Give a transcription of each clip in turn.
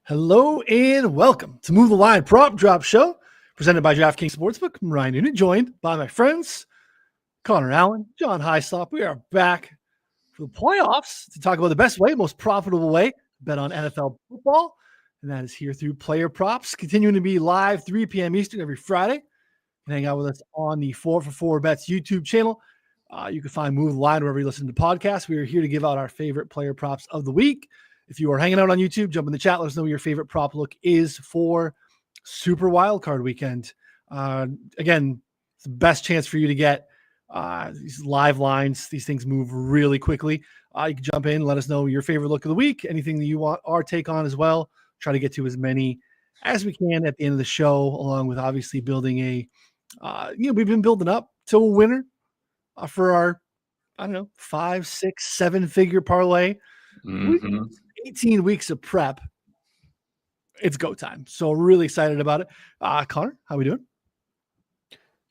Hello and welcome to Move the Line Prop Drop Show, presented by DraftKings Sportsbook. I'm Ryan Noonan, joined by my friends Connor Allen, John Hyslop. We are back for the playoffs to talk about the best way, most profitable way to bet on NFL football, and that is here through Player Props, continuing to be live 3 p.m. Eastern every Friday. You can hang out with us on the 4for4 Bets YouTube channel. You can find Move the Line wherever you listen to podcasts. We are here to give out our favorite player props of the week. If you are hanging out on YouTube, jump in the chat. Let us know what your favorite prop look is for Super Wildcard Weekend. Again, it's the best chance for you to get these live lines. These things move really quickly. You can jump in, let us know your favorite look of the week, anything that you want our take on as well. Try to get to as many as we can at the end of the show, along with obviously building we've been building up to a winner for our, 5, 6, 7-figure parlay. Mm-hmm. 18 weeks of prep. It's go time. So really excited about it. Connor, how we doing?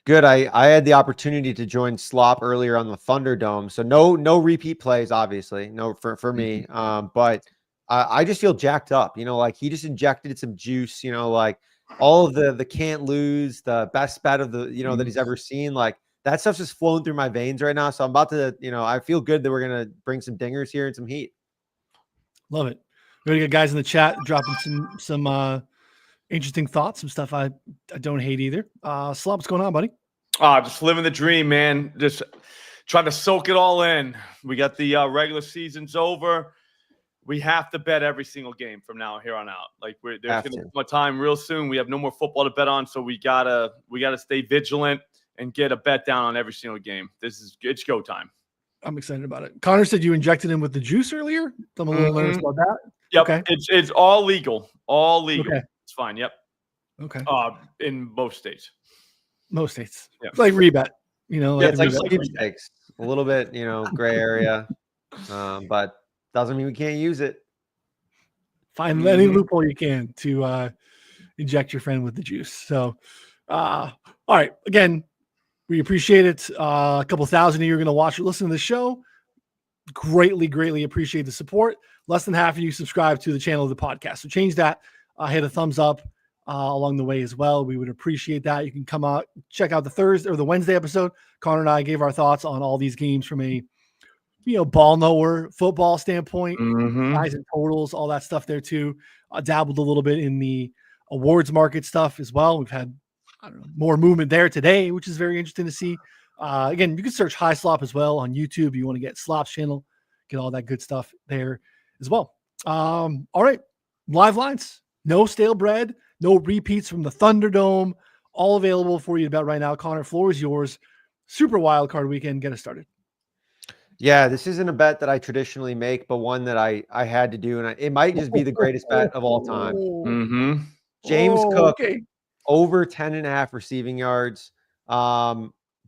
Good. I had the opportunity to join Slop earlier on the Thunderdome. So no repeat plays, obviously. No for me. But I just feel jacked up. Like he just injected some juice, like all of the can't lose, the best bet of the, that he's ever seen. Like that stuff's just flowing through my veins right now. So I'm about to, I feel good that we're going to bring some dingers here and some heat. Love it. We're gonna get guys in the chat dropping some interesting thoughts, some stuff I don't hate either. Slop, what's going on, buddy? Just living the dream, man. Just trying to soak it all in. We got the regular season's over. We have to bet every single game from now here on out. Like there's gonna come a time real soon. We have no more football to bet on, so we gotta stay vigilant and get a bet down on every single game. It's go time. I'm excited about it. Connor said you injected him with the juice earlier. I'm a little nervous about that. Yep. Okay. It's all legal. All legal. Okay. It's fine. Yep. Okay. In most states. Most states. Yeah. It's like rebet. It's like sweepstakes. A little bit, gray area. But doesn't mean we can't use it. Find any loophole you can to inject your friend with the juice. So all right. Again, we appreciate it. A couple thousand of you are going to watch or listen to the show. Greatly appreciate the support. Less than half of you subscribe to the channel of the podcast. So change that. Hit a thumbs up along the way as well. We would appreciate that. You can come out, check out the Thursday or the Wednesday episode. Connor and I gave our thoughts on all these games from a ball knower football standpoint, guys and totals, all that stuff there too. Dabbled a little bit in the awards market stuff as well. We've had more movement there today, which is very interesting to see. Again, you can search Hyslop as well on YouTube. You want to get Slop's channel, get all that good stuff there as well. All right. Live lines, no stale bread, no repeats from the Thunderdome, all available for you to bet right now. Connor, floor is yours. Super wild card weekend. Get us started. Yeah, this isn't a bet that I traditionally make, but one that I had to do. And it might just be the greatest bet of all time. James Cook. Okay. Over 10.5 receiving yards.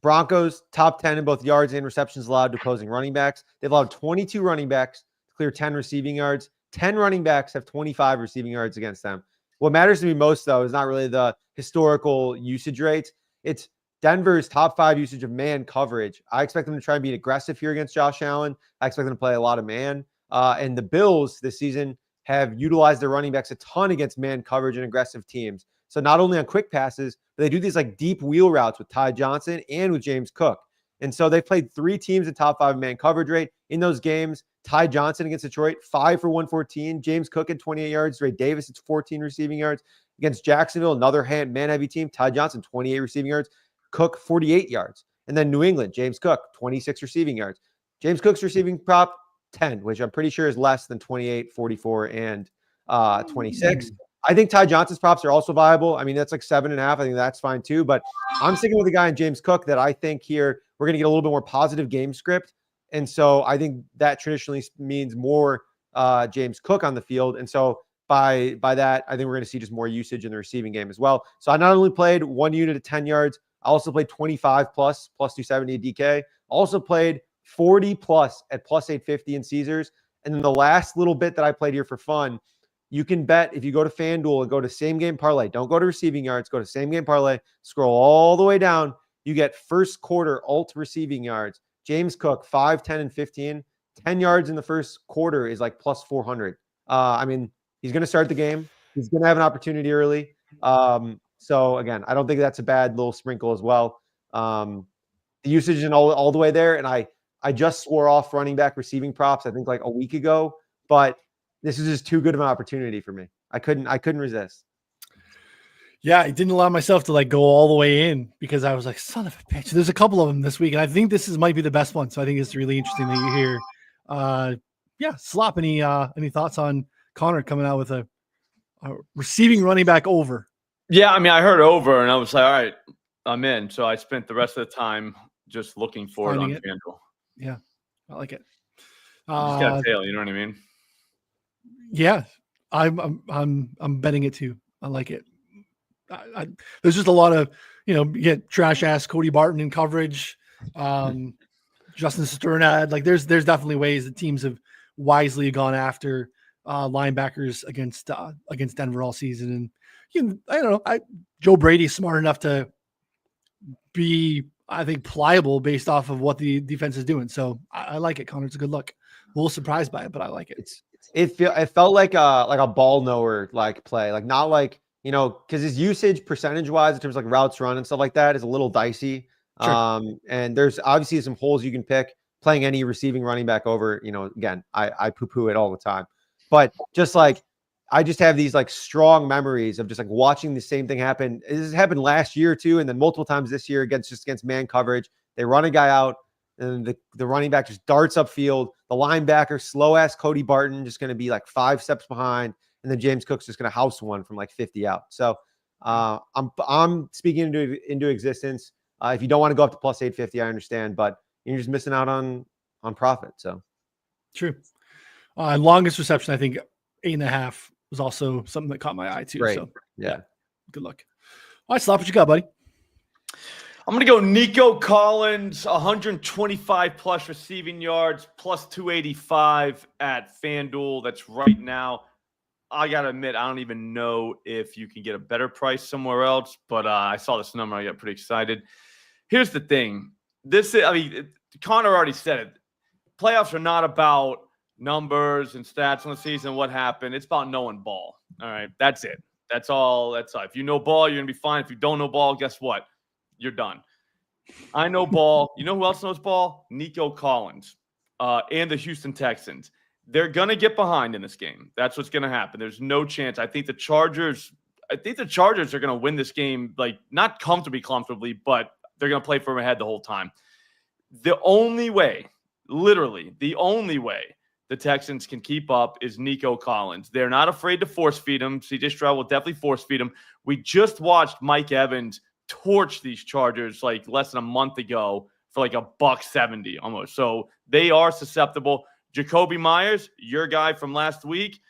Broncos top 10 in both yards and receptions allowed to opposing running backs. They've allowed 22 running backs to clear 10 receiving yards. 10 running backs have 25 receiving yards against them. What matters to me most, though, is not really the historical usage rates. It's Denver's top 5 usage of man coverage. I expect them to try and be aggressive here against Josh Allen. I expect them to play a lot of man. And the Bills this season have utilized their running backs a ton against man coverage and aggressive teams. So not only on quick passes, but they do these like deep wheel routes with Ty Johnson and with James Cook. And so they've played 3 teams in top 5 man coverage rate in those games. Ty Johnson against Detroit, 5 for 114. James Cook at 28 yards. Ray Davis at 14 receiving yards. Against Jacksonville, another man-heavy team. Ty Johnson, 28 receiving yards. Cook, 48 yards. And then New England, James Cook, 26 receiving yards. James Cook's receiving prop, 10, which I'm pretty sure is less than 28, 44, and 26. I think Ty Johnson's props are also viable. I mean, that's like 7.5. I think that's fine too. But I'm sticking with the guy in James Cook that I think here we're going to get a little bit more positive game script. And so I think that traditionally means more James Cook on the field. And so by that, I think we're going to see just more usage in the receiving game as well. So I not only played 1 unit at 10 yards, I also played 25 plus 270 at DK. Also played 40 plus at plus 850 in Caesars. And then the last little bit that I played here for fun, you can bet if you go to FanDuel and go to same game parlay, don't go to receiving yards, go to same game parlay, scroll all the way down. You get first quarter alt receiving yards. James Cook, 5, 10, and 15. 10 yards in the first quarter is like plus 400. I mean, he's going to start the game. He's going to have an opportunity early. So again, I don't think that's a bad little sprinkle as well. The usage isn't all the way there, and I just swore off running back receiving props, I think like a week ago, but this is just too good of an opportunity for me. I couldn't resist. Yeah, I didn't allow myself to like go all the way in because I was like, son of a bitch. There's a couple of them this week, and I think this might be the best one. So I think it's really interesting that you hear. Yeah, Slop, any thoughts on Connor coming out with a receiving running back over? Yeah, I mean, I heard over, and I was like, all right, I'm in. So I spent the rest of the time just looking for it on FanDuel. Yeah, I like it. You just got to tail, you know what I mean? Yeah, I'm betting it too. I like it. There's just a lot of, you get trash ass Cody Barton in coverage, Justin Sternad. Like there's definitely ways that teams have wisely gone after linebackers against Denver all season. And I don't know, Joe Brady's smart enough to be, I think, pliable based off of what the defense is doing. So I like it, Connor. It's a good look. A little surprised by it, but I like it. It felt like a ball knower like play, like not like, because his usage percentage wise in terms of like routes run and stuff like that is a little dicey. Sure. And there's obviously some holes you can pick playing any receiving running back over. Again, I poo-poo it all the time, but just like I just have these like strong memories of just like watching the same thing happen. This happened last year too, and then multiple times this year against man coverage. They run a guy out, and the running back just darts upfield. The linebacker, slow ass Cody Barton, just going to be like 5 steps behind. And then James Cook's just going to house one from like 50 out. So I'm speaking into existence. If you don't want to go up to plus 850, I understand, but you're just missing out on profit. So true. Longest reception, I think 8.5 was also something that caught my eye too. Great. So yeah, good luck. All right, Slop, what you got, buddy? I'm going to go Nico Collins, 125 plus receiving yards, plus 285 at FanDuel. That's right now. I got to admit, I don't even know if you can get a better price somewhere else, but I saw this number. I got pretty excited. Here's the thing. Connor already said it. Playoffs are not about numbers and stats on the season, what happened. It's about knowing ball. All right, that's it. That's all. That's all. If you know ball, you're going to be fine. If you don't know ball, guess what? You're done. I know ball. You know who else knows ball? Nico Collins and the Houston Texans. They're going to get behind in this game. That's what's going to happen. There's no chance. I think the Chargers are going to win this game, like not comfortably, but they're going to play from ahead the whole time. The only way, literally the only way the Texans can keep up is Nico Collins. They're not afraid to force feed him. CJ Stroud will definitely force feed him. We just watched Mike Evans torch these Chargers like less than a month ago for like $170 almost. So they are susceptible. Jacoby Myers, your guy from last week,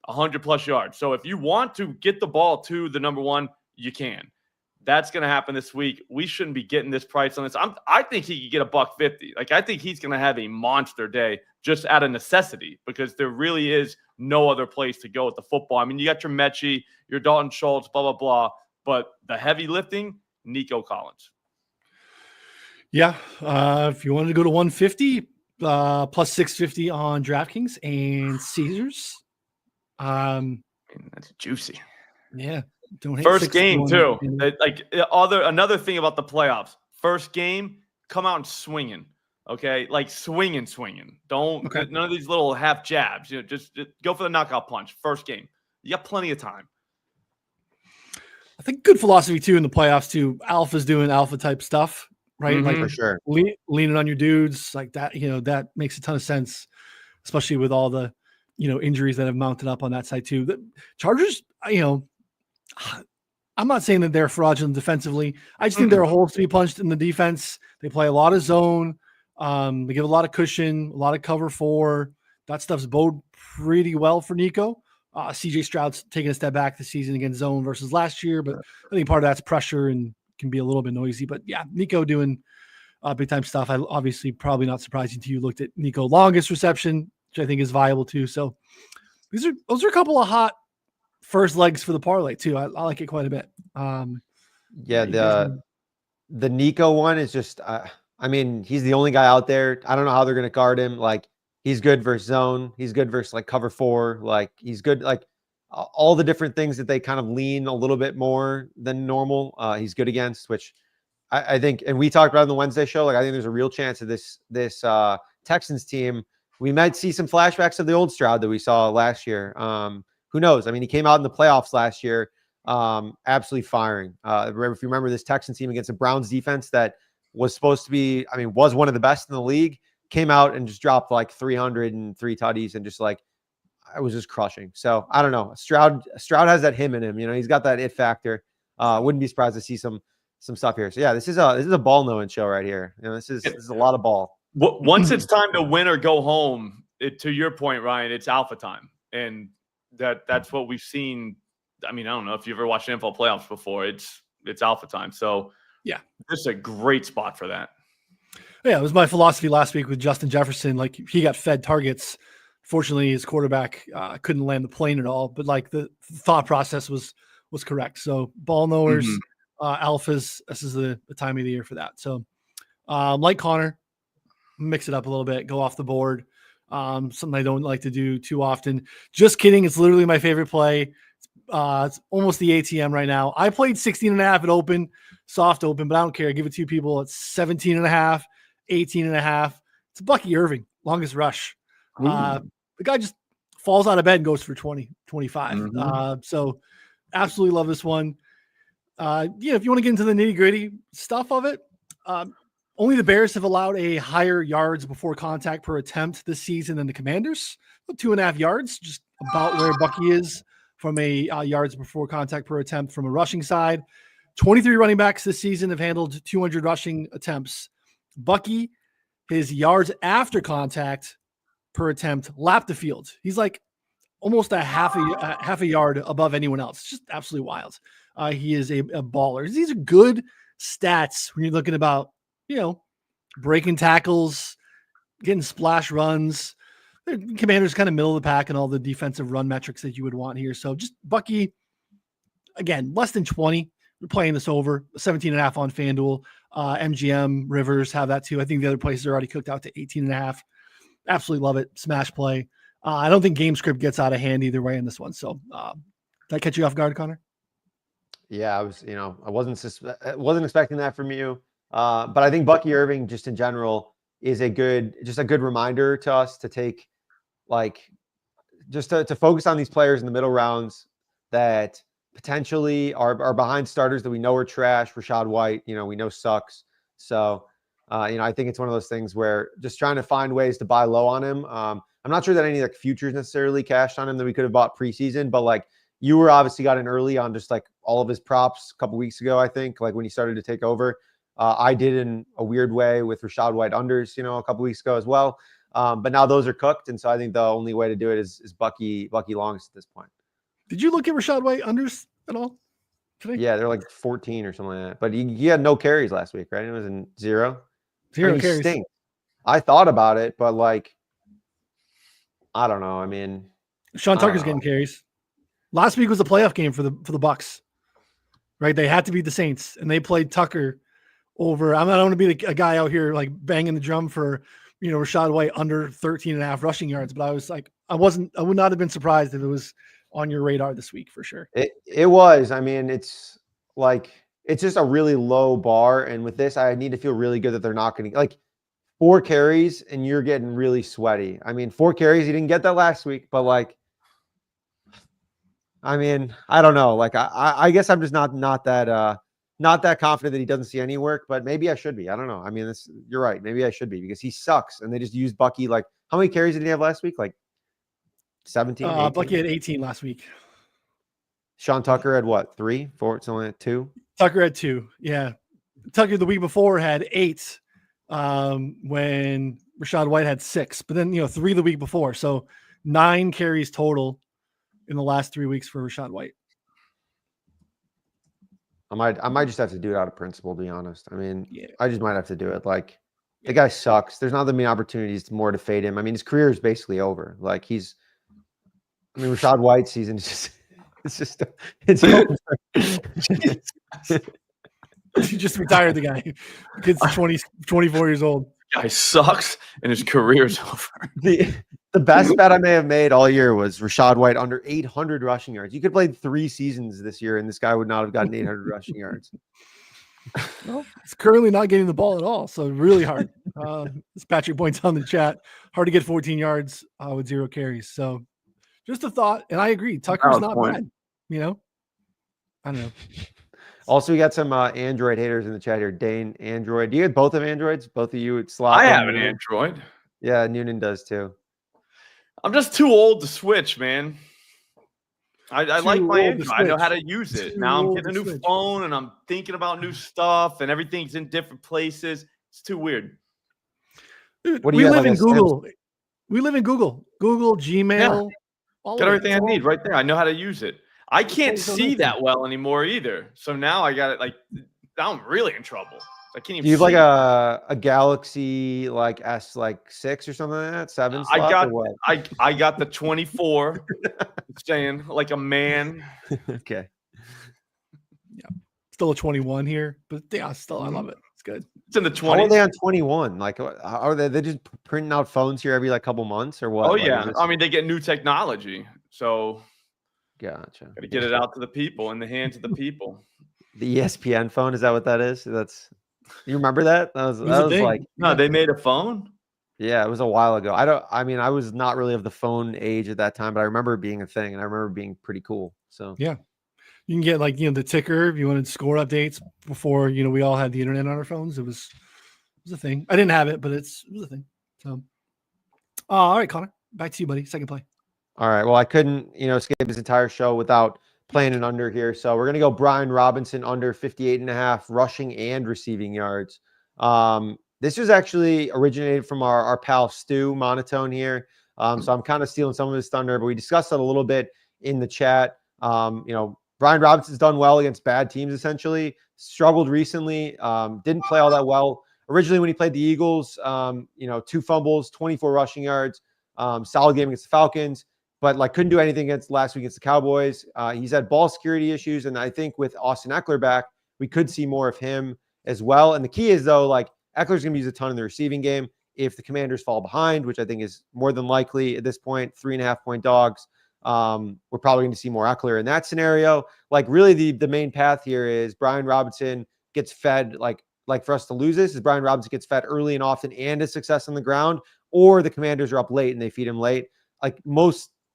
100 plus yards. So if you want to get the ball to the number one, you can. That's going to happen this week. We shouldn't be getting this price on this. I think he could get $150. Like I think he's going to have a monster day just out of necessity because there really is no other place to go with the football. I mean, you got your Mechie, your Dalton Schultz, blah, blah, blah. But the heavy lifting, Nico Collins. Yeah. If you wanted to go to 150, plus 650 on DraftKings and Caesars. That's juicy. Yeah. Don't hate first game too. Another thing about the playoffs. First game, come out and swinging. Okay, like swinging. Don't none of these little half jabs. Just go for the knockout punch. First game, you got plenty of time. I think good philosophy too in the playoffs too. Alpha's doing alpha type stuff, right? Mm-hmm. Like for sure, leaning on your dudes like that. That makes a ton of sense, especially with all the injuries that have mounted up on that side too. The Chargers, I'm not saying that they're fraudulent defensively. I just think there are holes to be punched in the defense. They play a lot of zone. They give a lot of cushion, a lot of cover 4. That stuff's bode pretty well for Nico. CJ Stroud's taking a step back this season against zone versus last year, but I think part of that's pressure and can be a little bit noisy. But yeah, Nico doing big time stuff. I obviously probably not surprising to you. Looked at Nico longest reception, which I think is viable too. So those are a couple of hot first legs for the parlay too. I like it quite a bit. The Nico one is just, I mean, he's the only guy out there. I don't know how they're going to guard him. Like he's good versus zone. He's good versus like cover 4. Like he's good. Like all the different things that they kind of lean a little bit more than normal. He's good against, which I think, and we talked about in the Wednesday show. Like I think there's a real chance of this Texans team. We might see some flashbacks of the old Stroud that we saw last year. Who knows? I mean, he came out in the playoffs last year, absolutely firing. If you remember this Texans team against a Browns defense that was supposed to be, I mean, was one of the best in the league, came out and just dropped like 303 tutties and just like, I was just crushing. So I don't know. Stroud has that him in him. You know, he's got that it factor. Wouldn't be surprised to see some stuff here. So yeah, this is a ball knowing show right here. You know, this is a lot of ball. Once it's time to win or go home, to your point, Ryan, it's alpha time, and that's what we've seen. I mean, I don't know if you've ever watched NFL playoffs before. It's alpha time. So yeah, this is a great spot for that. Yeah, it was my philosophy last week with Justin Jefferson. Like he got fed targets. Fortunately, his quarterback couldn't land the plane at all. But like the thought process was correct. So ball knowers, alphas. This is the time of the year for that. So like Connor, mix it up a little bit, go off the board. Something I don't like to do too often. Just kidding. It's literally my favorite play. It's almost the ATM right now. I played 16.5 at open, soft open, but I don't care. I give it to you people. It's 17.5, 18.5. It's Bucky Irving, longest rush. The guy just falls out of bed and goes for 20, 25. So absolutely love this one. If you want to get into the nitty gritty stuff of it, only the Bears have allowed a higher yards before contact per attempt this season than the Commanders. 2.5 yards, just about where Bucky is from a yards before contact per attempt from a rushing side. 23 running backs this season have handled 200 rushing attempts. Bucky, his yards after contact per attempt lap the field. He's like almost a half a yard above anyone else. Just absolutely wild. He is a baller. These are good stats when you're looking about, breaking tackles, getting splash runs. Commanders kind of middle of the pack and all the defensive run metrics that you would want here. So just Bucky, again, less than 20. We're playing this over 17.5 on FanDuel. MGM, Rivers have that too. I think the other places are already cooked out to 18.5. Absolutely love it. Smash play. I don't think game script gets out of hand either way in this one. So did I catch you off guard, Connor? Yeah, I was, I wasn't expecting that from you. But I think Bucky Irving just in general is a good reminder to us to take to focus on these players in the middle rounds that potentially are behind starters that we know are trash. Rachaad White, we know sucks. So, I think it's one of those things where just trying to find ways to buy low on him. I'm not sure that any futures necessarily cashed on him that we could have bought preseason, but you were obviously got in early on just all of his props a couple weeks ago, I think, when he started to take over. I did in a weird way with Rachaad White unders, a couple weeks ago as well. But now those are cooked. And so I think the only way to do it is Bucky longs at this point. Did you look at Rachaad White unders at all today? Yeah, they're 14 or something like that. But he had no carries last week, right? It was in zero. Zero carries. Stinks. I thought about it, but I don't know. I mean, Sean Tucker's getting carries. Last week was a playoff game for the Bucs, right? They had to beat the Saints, and they played Tucker over. I don't want to be a guy out here banging the drum for Rachaad White under 13.5 rushing yards, but I was I would not have been surprised if it was on your radar this week for sure. It was. I mean, it's just a really low bar, and with this, I need to feel really good that they're not going to 4 carries and you're getting really sweaty. I mean, 4 carries, you didn't get that last week, but I mean, I don't know. I guess I'm just not that confident that he doesn't see any work, but maybe I should be. I don't know. I mean, you're right. Maybe I should be because he sucks. And they just used Bucky. How many carries did he have last week? 17? Bucky had 18 last week. Sean Tucker had what? 3, 4? It's only 2. Tucker had 2. Yeah. Tucker the week before had 8 when Rachaad White had 6, but then, 3 the week before. So 9 carries total in the last 3 weeks for Rachaad White. I might just have to do it out of principle, to be honest. I mean, I just might have to do it. The guy sucks. There's not that many opportunities more to fade him. I mean, his career is basically over. Rachaad White's season is it's over. You just retired the guy. The kid's 24 years old. Guy sucks and his career's over. The best bet I may have made all year was Rachaad White under 800 rushing yards. You could play 3 seasons this year, and this guy would not have gotten 800 rushing yards. Well, he's currently not getting the ball at all, so really hard. As Patrick points out in the chat, hard to get 14 yards with 0 carries. So just a thought, and I agree. Tucker's not bad. You know, I don't know. Also, we got some Android haters in the chat here. Dane, Android. Do you have both of Androids? Both of you at Slot? I have an Android. Yeah, Noonan does too. I'm just too old to switch, man. I like my Android. I know how to use it. Now I'm getting a new phone and I'm thinking about new stuff and everything's in different places. It's too weird. Dude, we live in Google. We live in Google. Google, Gmail. Yeah. Got everything I need right there. I know how to use it. I can't see that well anymore either. So now I got it like now I'm really in trouble. I can't even. Do you have like a Galaxy like S like 6 or something like that? 7 slot? I got the 24. Saying like a man. Okay. Yeah. Still a 21 here, but yeah, still I love it. It's good. It's in the 20s. How are they on 21? Like are they just printing out phones here every like couple months or what? Oh yeah. I mean they get new technology. So gotcha. Gotta get it out to the people, in the hands of the people. The ESPN phone, is that what that is? You remember that? That was like no, they made a phone. Yeah, it was a while ago. I was not really of the phone age at that time, but I remember it being a thing and I remember it being pretty cool. So yeah, you can get like, the ticker if you wanted score updates before, we all had the internet on our phones. It was a thing. I didn't have it, but it was a thing. So, all right, Connor, back to you, buddy. Second play. All right. Well, I couldn't, escape this entire show without playing an under here. So we're going to go Brian Robinson under 58.5 rushing and receiving yards. This was actually originated from our pal Stu Monotone here. So I'm kind of stealing some of his thunder, but we discussed that a little bit in the chat. Brian Robinson's done well against bad teams, essentially. Struggled recently. Didn't play all that well. Originally, when he played the Eagles, 2 fumbles, 24 rushing yards. Solid game against the Falcons, but couldn't do anything against last week against the Cowboys. He's had ball security issues, and I think with Austin Eckler back, we could see more of him as well. And the key is, though, Eckler's going to use a ton in the receiving game. If the Commanders fall behind, which I think is more than likely at this point, 3.5-point dogs, we're probably going to see more Eckler in that scenario. Really the main path here is Brian Robinson gets fed, for us to lose this, is Brian Robinson gets fed early and often and has success on the ground, or the Commanders are up late and they feed him late.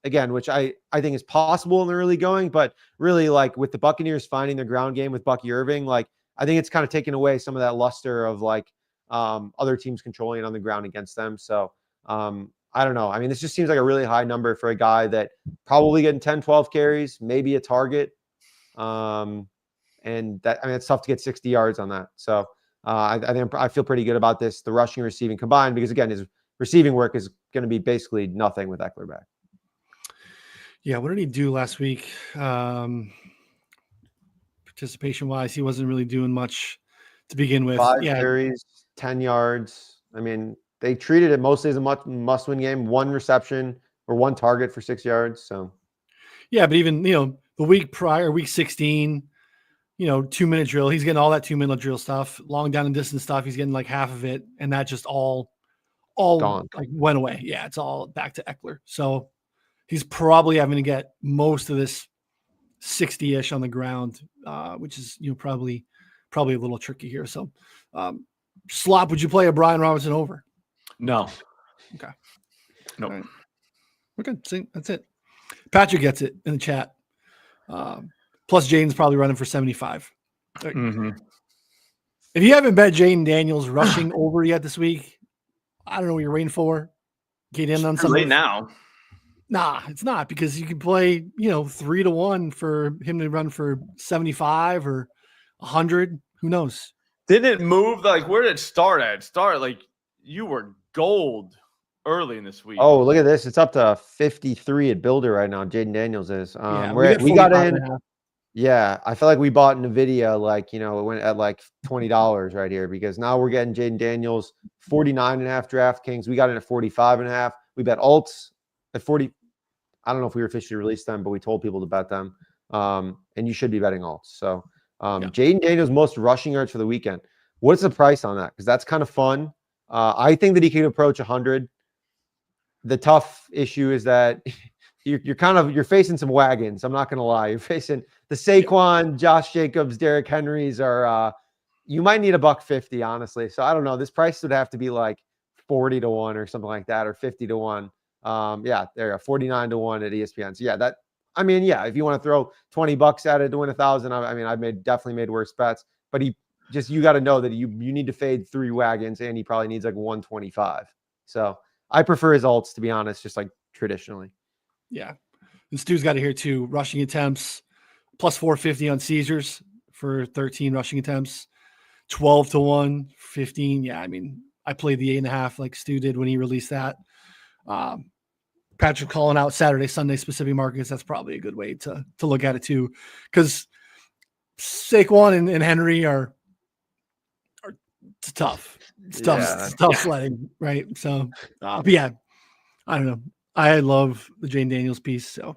Again, which I think is possible in the early going, but really with the Buccaneers finding their ground game with Bucky Irving, I think it's kind of taken away some of that luster of other teams controlling it on the ground against them. So I don't know. I mean, this just seems like a really high number for a guy that probably getting 10, 12 carries, maybe a target. And that, it's tough to get 60 yards on that. So I feel pretty good about this, the rushing and receiving combined, because again, his receiving work is going to be basically nothing with Eckler back. Yeah. What did he do last week? Participation wise, he wasn't really doing much to begin with. 5 carries, 10 yards. I mean, they treated it mostly as a must-win game. 1 reception or 1 target for 6 yards. So, yeah, but even the week prior, week 16, 2-minute drill. He's getting all that 2-minute drill stuff, long down and distance stuff. He's getting half of it, and that just all gone. Went away. Yeah, it's all back to Eckler. So he's probably having to get most of this 60-ish on the ground, which is probably a little tricky here. So, Slop, would you play a Brian Robinson over? No. Okay. No. Right. We're good. See, that's it. Patrick gets it in the chat. Plus, Jaden's probably running for 75. Mm-hmm. If you haven't bet Jaden Daniels rushing over yet this week, I don't know what you're waiting for. Get in on something now. Nah, it's not, because you can play, 3-1 for him to run for 75 or 100. Who knows? Didn't it move? Where did it start at? You were gold early in this week. Oh, look at this. It's up to 53 at Builder right now. Jaden Daniels is. We got in. Yeah, I feel like we bought NVIDIA, it went at $20 right here, because now we're getting Jaden Daniels 49.5 DraftKings. We got in at 45.5. We bet alts at 40. I don't know if we officially released them, but we told people to bet them. And you should be betting alts. So Jaden Daniels most rushing yards for the weekend. What's the price on that? Because that's kind of fun. I think that he can approach 100. the tough issue is that you're facing some wagons. I'm not going to lie. You're facing the Saquon, Josh Jacobs, Derrick Henrys are, you might need $1.50, honestly. So I don't know. This price would have to be like 40 to 1 or something like that, or 50 to 1. Yeah, there you go. 49 to 1 at ESPN. So yeah, if you want to throw $20 at it to win 1,000, I've definitely made worse bets, but you got to know that you need to fade 3 wagons, and he probably needs like 125. So I prefer his alts, to be honest, just like traditionally. Yeah. And Stu's got to hear too. Rushing attempts plus 450 on Caesars for 13 rushing attempts, 12 to 1, 15. Yeah. I mean, I played the 8.5 like Stu did when he released that. Patrick calling out Saturday, Sunday specific markets. That's probably a good way to look at it too. Cause Saquon and Henry are tough. It's tough sledding. Right. So, but yeah, I don't know. I love the Jane Daniels piece. So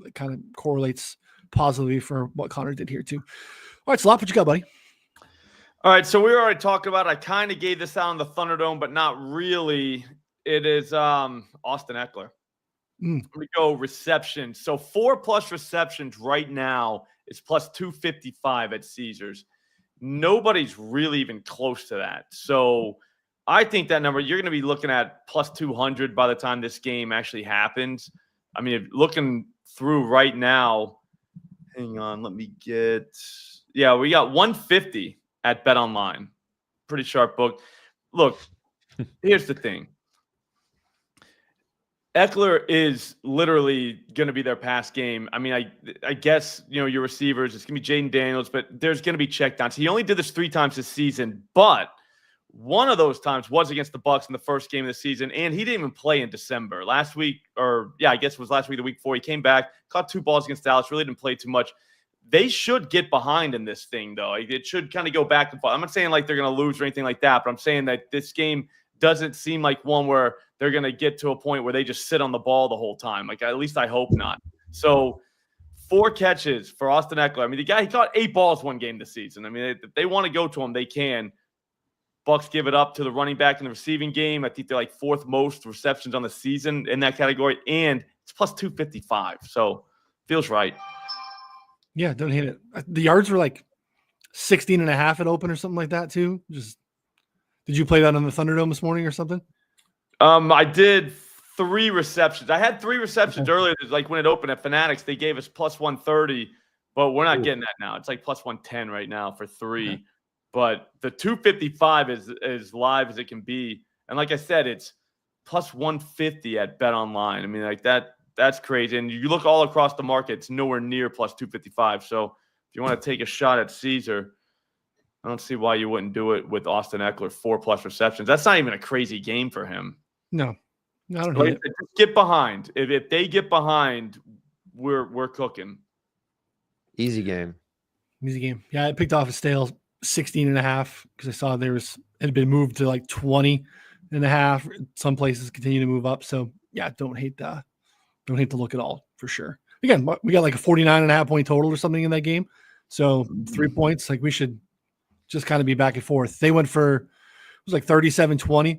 it kind of correlates positively for what Connor did here too. All right, Slop, what you got, buddy? All right, so we already talked about, I kind of gave this out on the Thunderdome, but not really. It is Austin Eckler. We go reception. So 4+ receptions right now is plus 255 at Caesars. Nobody's really even close to that. So I think that number, you're going to be looking at plus 200 by the time this game actually happens. I mean, looking through right now, hang on, let me get, yeah, we got 150 at BetOnline. Pretty sharp book. Look, here's the thing. Eckler is literally going to be their pass game. I mean, I guess, your receivers, it's going to be Jaden Daniels, but there's going to be checkdowns. He only did this 3 times this season, but one of those times was against the Bucs in the first game of the season, and he didn't even play in December. Last week, I guess it was last week, the week before, he came back, caught 2 balls against Dallas, really didn't play too much. They should get behind in this thing, though. It should kind of go back and forth. I'm not saying like they're going to lose or anything like that, but I'm saying that this game doesn't seem like one where they're going to get to a point where they just sit on the ball the whole time. Like, at least I hope not. So 4 catches for Austin Eckler. I mean, the guy, he caught 8 balls one game this season. I mean, if they want to go to him, they can. Bucs give it up to the running back in the receiving game. I think they're like 4th most receptions on the season in that category, and it's plus 255. So feels right. Yeah, don't hate it. The yards were like 16.5 at open or something like that too. Did you play that on the Thunderdome this morning or something? I did 3 receptions. I had 3 receptions earlier. Like when it opened at Fanatics, they gave us plus 130, but we're not getting that now. It's like plus 110 right now for 3. Okay. But the 255 is as live as it can be. And like I said, it's plus 150 at BetOnline. I mean, like that's crazy. And you look all across the market, it's nowhere near plus 255. So if you want to take a shot at Caesar, I don't see why you wouldn't do it with Austin Eckler, 4+ receptions. That's not even a crazy game for him. No, I don't know. Get behind. If they get behind, we're cooking. Easy game. Yeah, I picked off a stale 16.5 because I saw it had been moved to like 20.5. Some places continue to move up. So yeah, don't hate the look at all for sure. Again, we got like a 49.5 point total or something in that game. So 3 points, like we should just kind of be back and forth. They went for, it was like 37-20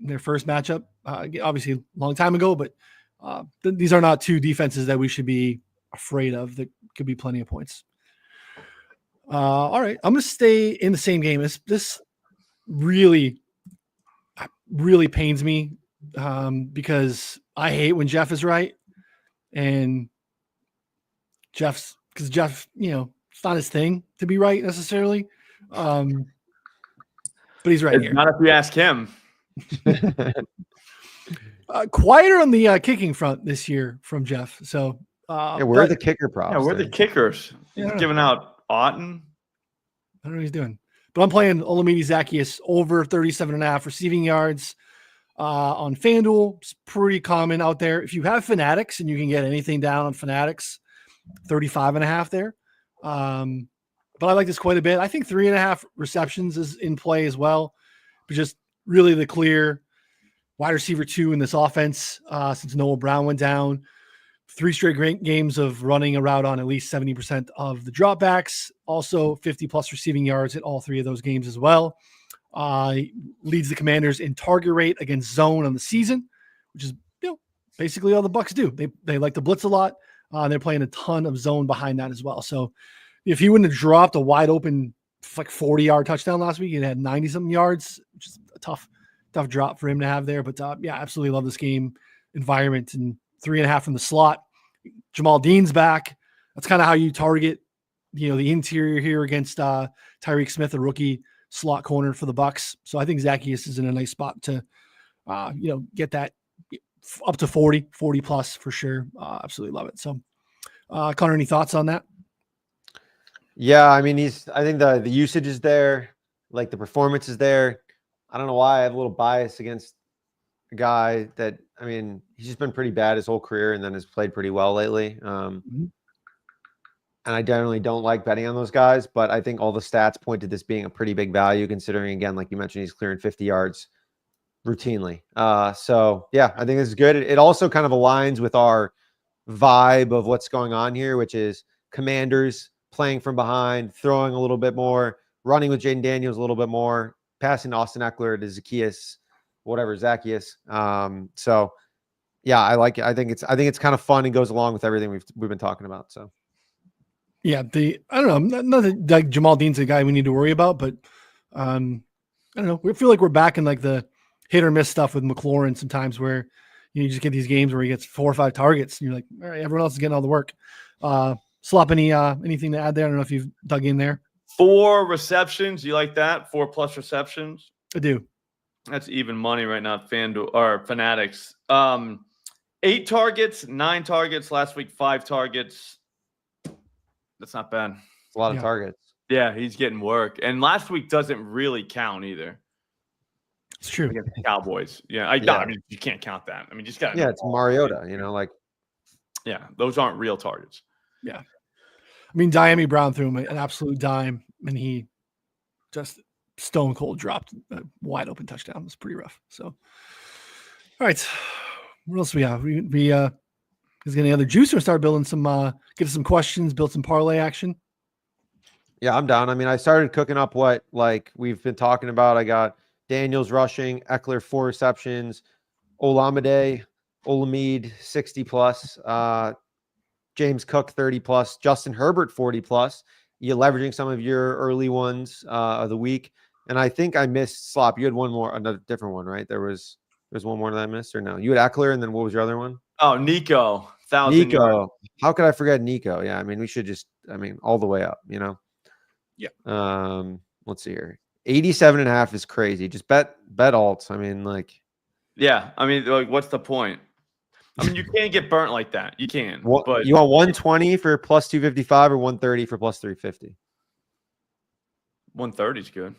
in their first matchup. Obviously a long time ago, but these are not 2 defenses that we should be afraid of. That could be plenty of points. All right. I'm going to stay in the same game. This really, really pains me because I hate when Jeff is right. And Jeff, it's not his thing to be right necessarily. But he's right here. Not if you ask him. Quieter on the kicking front this year from Jeff. So where are the kicker props? Yeah, where are the kickers? He's giving out Otten. I don't know what he's doing. But I'm playing Olamide Zaccheaus over 37.5 receiving yards on FanDuel. It's pretty common out there. If you have Fanatics and you can get anything down on Fanatics, 35.5 there. But I like this quite a bit. I think 3.5 receptions is in play as well. But just really the clear wide receiver 2 in this offense since Noah Brown went down. 3 straight games of running a route on at least 70% of the dropbacks. Also 50+ receiving yards at all 3 of those games as well. Leads the Commanders in target rate against zone on the season, which is basically all the Bucks do. They like to blitz a lot. They're playing a ton of zone behind that as well. So if he wouldn't have dropped a wide open, like 40-yard touchdown last week, he had 90-something yards, which is a tough drop for him to have there. But yeah, absolutely love this game environment, and 3.5 from the slot. Jamal Dean's back. That's kind of how you target, the interior here against Tyreek Smith, a rookie slot corner for the Bucks. So I think Zacchaeus is in a nice spot to, get that up to 40 plus for sure. Absolutely love it. So, Connor, any thoughts on that? Yeah, I mean, I think the usage is there, like the performance is there. I don't know why I have a little bias against a guy that, I mean, he's just been pretty bad his whole career and then has played pretty well lately. And I generally don't like betting on those guys, but I think all the stats point to this being a pretty big value, considering, again, like you mentioned, he's clearing 50 yards routinely. So yeah, I think this is good. It also kind of aligns with our vibe of what's going on here, which is Commanders playing from behind, throwing a little bit more, running with Jaden Daniels a little bit more, passing to Austin Eckler to Zacchaeus. So yeah, I like it. I think it's kind of fun and goes along with everything we've been talking about. So yeah, I don't know, not that like Jamal Dean's a guy we need to worry about, but I don't know. We feel like we're back in like the hit or miss stuff with McLaurin sometimes, where you just get these games where he gets 4 or 5 targets and you're like, all right, everyone else is getting all the work. Slop, anything to add there? I don't know if you've dug in there. 4 receptions. You like that? 4+ receptions? I do. That's even money right now, FanDuel or Fanatics. 8 targets, 9 targets. Last week, 5 targets. That's not bad. It's a lot of targets. Yeah, he's getting work. And last week doesn't really count either. It's true. Against the Cowboys. Yeah, I mean, you can't count that. I mean, just got. Yeah, it's Mariota, like. Yeah, those aren't real targets. Yeah. I mean, Diami Brown threw him an absolute dime, and he just stone cold dropped a wide open touchdown. It was pretty rough. So, all right. What else we have? We is getting other juice or start building some, get some questions, build some parlay action? Yeah, I'm down. I mean, I started cooking up what like we've been talking about. I got Daniels rushing, Eckler 4 receptions, Olamide 60 plus, James Cook 30 plus, Justin Herbert 40 plus. You're leveraging some of your early ones of the week, and I think I missed Slop. You had one more, another different one, right? There's one more that I missed, or no? You had Eckler, and then what was your other one? Oh, Nico, 1,000 yards. How could I forget Nico? Yeah, I mean, we should just, all the way up, Yeah. Let's see here. 87.5 is crazy. Just bet alts. I mean, like. Yeah, I mean, like, what's the point? I mean, you can't get burnt like that. You can. But you want 120 for plus 255 or 130 for plus 350? 130 is good.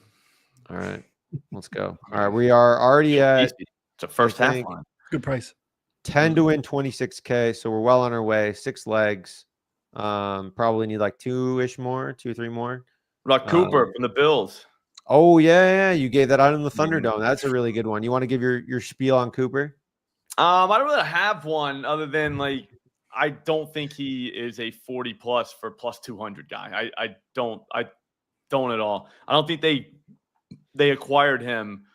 All right, let's go. All right, we are already at. It's a first half line. Good price. 10 to win 26K, so we're well on our way. 6 legs. Probably need like 2-ish more, 2-3 more. What about Cooper from the Bills? Oh yeah, you gave that out in the Thunderdome. That's a really good one. You want to give your spiel on Cooper? I don't really have one other than like I don't think he is a 40 plus for plus 200 guy. I don't at all. I don't think they acquired him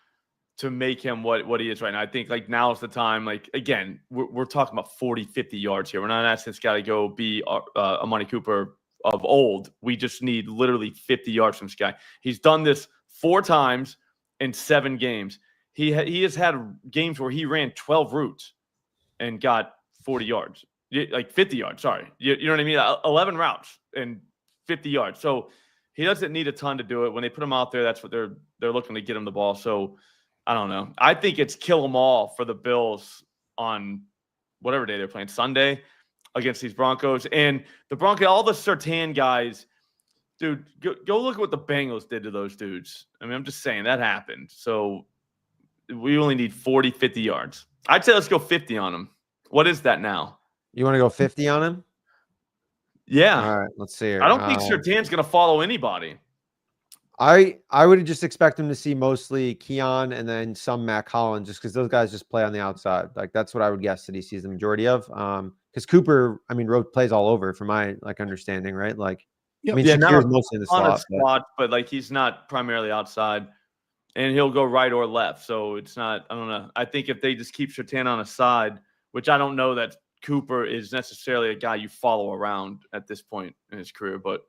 to make him what he is right now. I think like now is the time. Like again, we're talking about 40, 50 yards here. We're not asking this guy to go be Amari Cooper of old. We just need literally 50 yards from this guy. He's done this 4 times in 7 games. He has had games where he ran 12 routes and got 40 yards, like 50 yards. Sorry. You know what I mean? 11 routes and 50 yards. So he doesn't need a ton to do it. When they put him out there, that's what they're looking to get him the ball. So I don't know. I think it's kill them all for the Bills on whatever day they're playing, Sunday, against these Broncos. And the Broncos, all the Surtain guys, dude, go look at what the Bengals did to those dudes. I mean, I'm just saying that happened. So we only need 40, 50 yards. I'd say let's go 50 on him. What is that now? You want to go 50 on him? Yeah. All right, let's see here. I don't think Surtain's going to follow anybody. I would just expect him to see mostly Keon and then some Mac Hollins, just because those guys just play on the outside. Like that's what I would guess that he sees the majority of. Because Cooper, I mean, plays all over, from my understanding, right? Like, I mean, Shakir's mostly in the slot, but like he's not primarily outside, and he'll go right or left. So it's not. I don't know. I think if they just keep Surtain on a side which I don't know that Cooper is necessarily a guy you follow around at this point in his career, but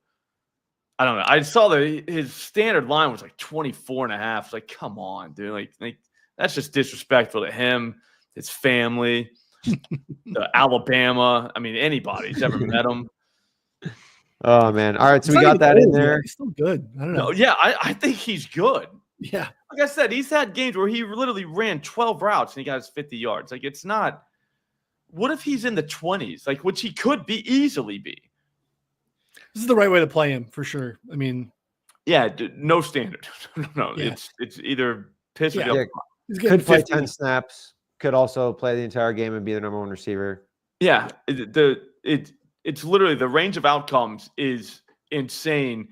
I don't know. I saw his standard line was like 24.5. It's like, come on, dude. Like that's just disrespectful to him, his family, Alabama. I mean, anybody's ever met him. Oh man! All right, so we got that in there. He's still good. I don't know. No, yeah, I think he's good. Yeah, like I said, he's had games where he literally ran 12 routes and he got his 50 yards. Like it's not. What if he's in the 20s? Like, which he could easily be. This is the right way to play him for sure. I mean, yeah, no standard. No, yeah. It's either piss or yeah. Could play 10 snaps. Could also play the entire game and be the #1 receiver. Yeah, it's literally the range of outcomes is insane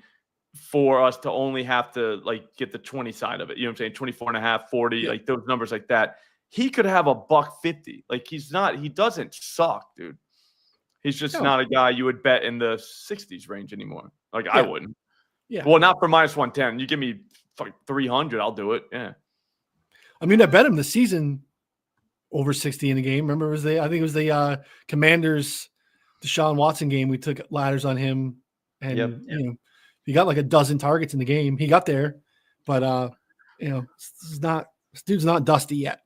for us to only have to like get the 20 side of it. You know what I'm saying? 24.5, 40, like those numbers like that. He could have a $150. Like he doesn't suck, dude. He's just not a guy you would bet in the 60s range anymore. Like I wouldn't. Yeah. Well, not for -110. You give me like 300, I'll do it. Yeah. I mean, I bet him the season over 60 in a game. Remember, I think it was the Commanders Deshaun Watson game. We took ladders on him, and you know, he got like a dozen targets in the game. He got there, but you know, this dude's not dusty yet.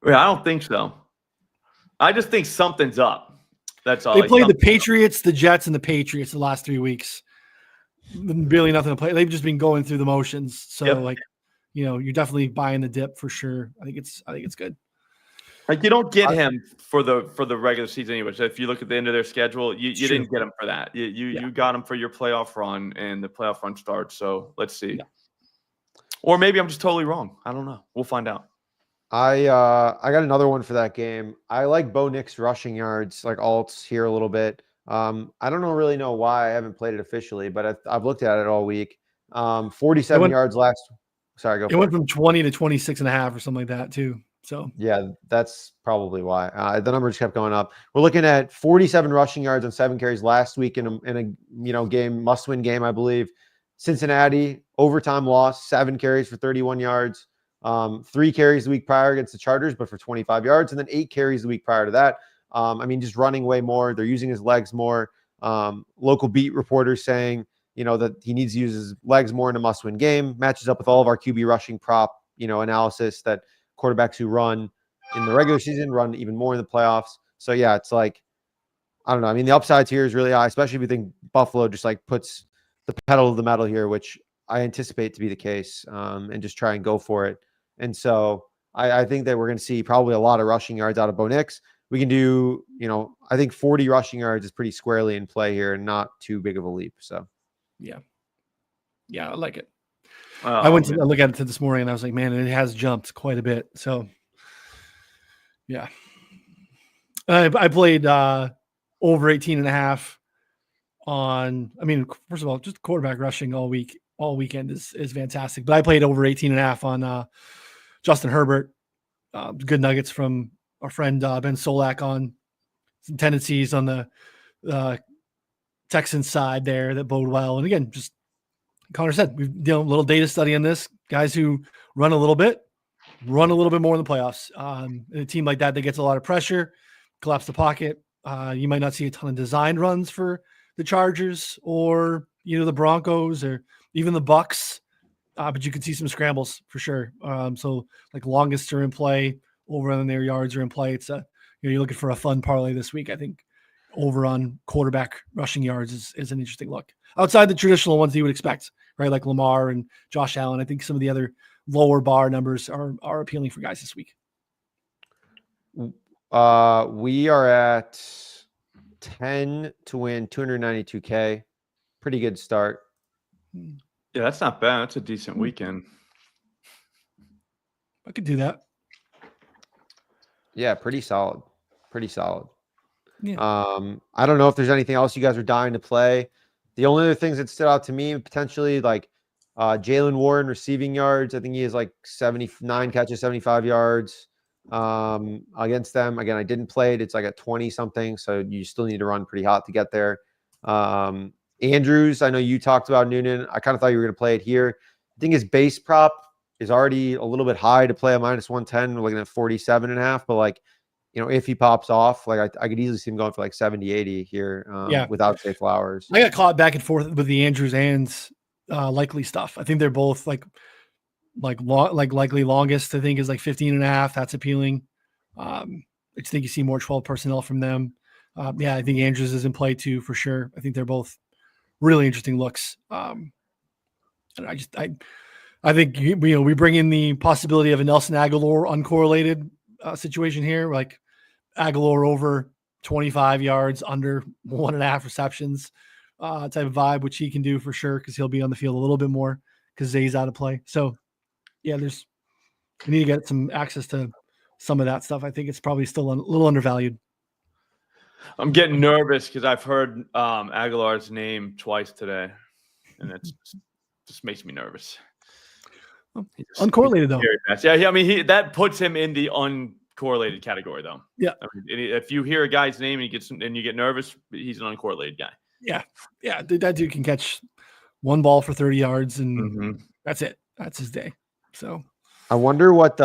Yeah, I don't think so. I just think something's up. That's all. They played the Patriots, the Jets, and the Patriots the last 3 weeks. Really nothing to play. They've just been going through the motions. So like, you know, you're definitely buying the dip for sure. I think it's good. Like you don't get him for the regular season anyway. So if you look at the end of their schedule, you didn't get him for that. You got him for your playoff run, and the playoff run starts. So let's see. Yeah. Or maybe I'm just totally wrong. I don't know. We'll find out. I got another one for that game. I like Bo Nix rushing yards, like alts here a little bit. I don't really know why I haven't played it officially, but I've looked at it all week. 47 yards last. Sorry, go. It went from 20 to 26.5 or something like that too. So yeah, that's probably why the numbers kept going up. We're looking at 47 rushing yards and 7 carries last week in a game, must-win game, I believe. Cincinnati overtime loss, 7 carries for 31 yards. 3 carries the week prior against the Chargers, but for 25 yards, and then 8 carries the week prior to that. I mean, just running way more. They're using his legs more. Local beat reporters saying, you know, that he needs to use his legs more in a must-win game. Matches up with all of our QB rushing prop, analysis that quarterbacks who run in the regular season run even more in the playoffs. So yeah, it's like, I don't know. I mean, the upsides here is really high, especially if you think Buffalo just like puts the pedal to the metal here, which I anticipate to be the case, and just try and go for it. And so I think that we're going to see probably a lot of rushing yards out of Bo Nix. We can do, I think 40 rushing yards is pretty squarely in play here and not too big of a leap. So, yeah, I like it. I went to look at it this morning and I was like, man, it has jumped quite a bit. So, yeah, I played over 18.5 on. I mean, first of all, just quarterback rushing all weekend is fantastic. But I played over 18.5 on Justin Herbert. Good nuggets from our friend Ben Solak on some tendencies on the Texans side there that bode well. And again, just Connor said, we've done a little data study on this. Guys who run a little bit more in the playoffs. In a team like that gets a lot of pressure, collapse the pocket. You might not see a ton of designed runs for the Chargers or the Broncos or even the Bucks, but you can see some scrambles for sure. So like longest are in play, over on their yards are in play. It's you're looking for a fun parlay this week. I think over on quarterback rushing yards is an interesting look outside the traditional ones that you would expect, right? Like Lamar and Josh Allen. I think some of the other lower bar numbers are appealing for guys this week. We are at 10 to win 292K. Pretty good start. Yeah, that's not bad. That's a decent weekend. I could do that. Yeah, pretty solid. Pretty solid. Yeah. I don't know if there's anything else you guys are dying to play. The only other things that stood out to me potentially, like Jalen Warren receiving yards. I think he has like 79 catches, 75 yards against them. Again, I didn't play it. It's like at 20 something, so you still need to run pretty hot to get there. Andrews, I know you talked about Noonan. I kind of thought you were going to play it here. I think his base prop is already a little bit high to play a -110. We're looking at 47.5, but like if he pops off, like I could easily see him going for like 70, 80 here without Zay Flowers. I got caught back and forth with the Andrews and Likely stuff. I think they're both like likely longest, I think, is like 15.5. That's appealing. I just think you see more 12 personnel from them. I think Andrews is in play too, for sure. I think they're both really interesting looks. And I think we bring in the possibility of a Nelson Aguilar uncorrelated situation here, like Aguilar over 25 yards, under 1.5 receptions type of vibe, which he can do for sure because he'll be on the field a little bit more because Zay's out of play. So, we need to get some access to some of that stuff. I think it's probably still a little undervalued. I'm getting nervous because I've heard Aguilar's name twice today, and it just makes me nervous. Uncorrelated, though. Yeah, I mean, that puts him in the uncorrelated category, though. Yeah. I mean, if you hear a guy's name and you get nervous, he's an uncorrelated guy. Yeah. That dude can catch one ball for 30 yards, and that's it. That's his day. So I wonder what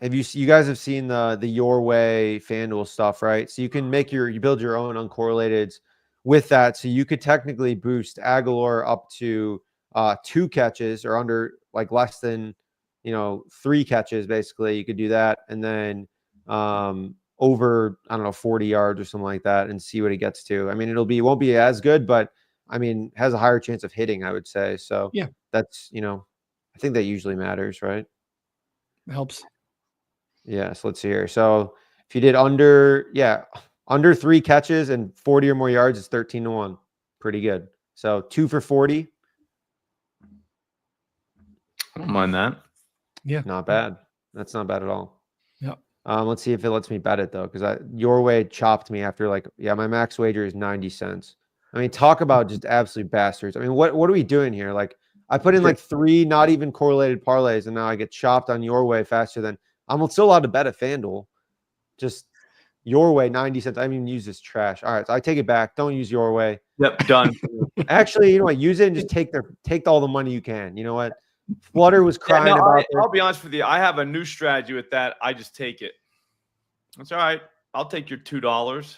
you guys have seen the Your Way FanDuel stuff, right? So you can you build your own uncorrelated with that. So you could technically boost Aguilar up to 2 catches or under, like less than 3 catches. Basically, you could do that, and then over 40 yards or something like that, and see what it gets to. I mean, it won't be as good, but I mean, has a higher chance of hitting, I would say. So yeah, that's I think that usually matters, right? It helps. Yeah. So let's see here. So if you did under 3 catches and 40 or more yards, it's 13-1. Pretty good. So 2 for 40. I don't mind that. Yeah. Not bad. That's not bad at all. Yeah. Let's see if it lets me bet it though, because Your Way chopped me after my max wager is 90 cents. I mean, talk about just absolute bastards. I mean, what are we doing here? Like, I put in like 3 not even correlated parlays, and now I get chopped on Your Way faster than I'm still allowed to bet at FanDuel. Just Your Way, 90 cents. I didn't even use this trash. All right, so I take it back. Don't use Your Way. Yep, done. Actually, you know what? Use it and just take all the money you can. You know what? Flutter was crying about it. I'll be honest with you. I have a new strategy with that. I just take it. That's all right. I'll take your $2.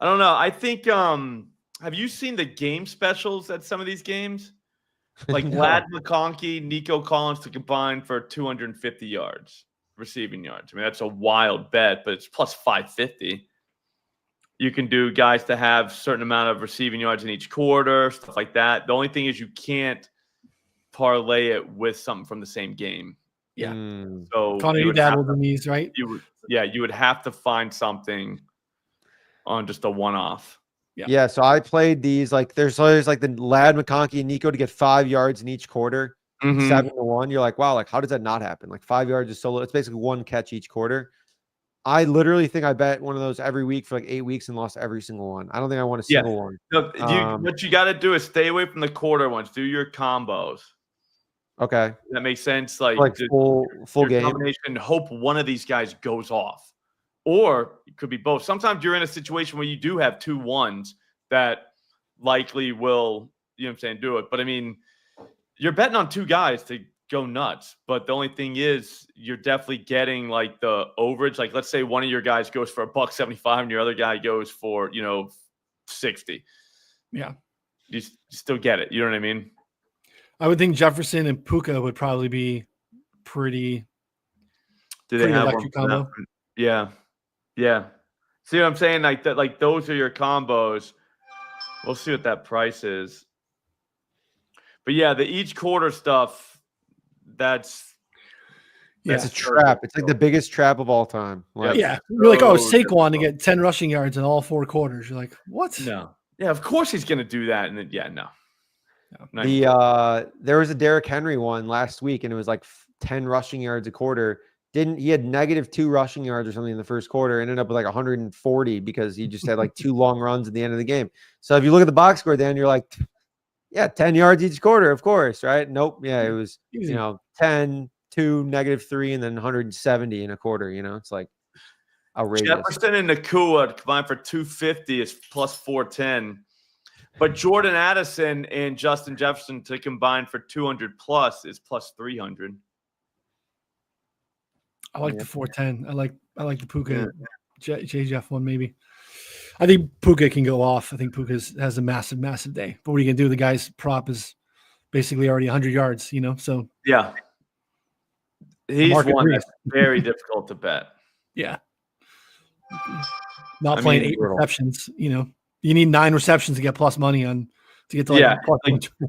I don't know. I think have you seen the game specials at some of these games? Like No. Ladd McConkey, Nico Collins to combine for 250 yards, receiving yards. I mean, that's a wild bet, but it's plus 550. You can do guys to have a certain amount of receiving yards in each quarter, stuff like that. The only thing is you can't parlay it with something from the same game. Yeah. So Connor, you dabbled in these, right? You would have to find something on just a one-off. Yeah. So I played these, like there's always like the Ladd, McConkey, and Nico to get 5 yards in each quarter, 7-1. You're like, wow, like how does that not happen? Like 5 yards is so low. It's basically 1 catch each quarter. I literally think I bet one of those every week for like 8 weeks and lost every single one. I don't think I won a single one. No, what you got to do is stay away from the quarter ones. Do your combos. Okay. That makes sense. Like full game. Combination. Hope one of these guys goes off. Or it could be both. Sometimes you're in a situation where you do have 2 ones that likely will, do it. But I mean, you're betting on 2 guys to go nuts. But the only thing is you're definitely getting like the overage. Like let's say one of your guys goes for $1.75 and your other guy goes for, 60. Yeah. You still get it. You know what I mean? I would think Jefferson and Puka would probably be pretty. Do they have one combo? Yeah. Yeah. See what I'm saying? Like that, like those are your combos. We'll see what that price is. But yeah, the each quarter stuff, that's a trap. It's like the biggest trap of all time. Like, yeah. You're like, Saquon to get 10 rushing yards in all 4 quarters. You're like, what? No. Yeah, of course he's gonna do that. And then no. There was a Derrick Henry one last week, and it was like 10 rushing yards a quarter. He had -2 rushing yards or something in the first quarter, ended up with like 140 because he just had like 2 long runs at the end of the game. So if you look at the box score, then you're like, yeah, 10 yards each quarter, of course, right? Nope. Yeah, it was 10, 2, -3, and then 170 in a quarter. It's like outrageous. Jefferson and Nakua combined for 250 is plus 410. But Jordan Addison and Justin Jefferson to combine for 200 plus is plus 300. I like the 410. I like I like the Puka JJF one maybe. I think Puka can go off. I think Puka has a massive day. But what are you gonna do? The guy's prop is basically already 100 yards. So yeah, he's one that's very difficult to bet. Yeah, not playing 8 receptions. You need 9 receptions to get plus money on to get to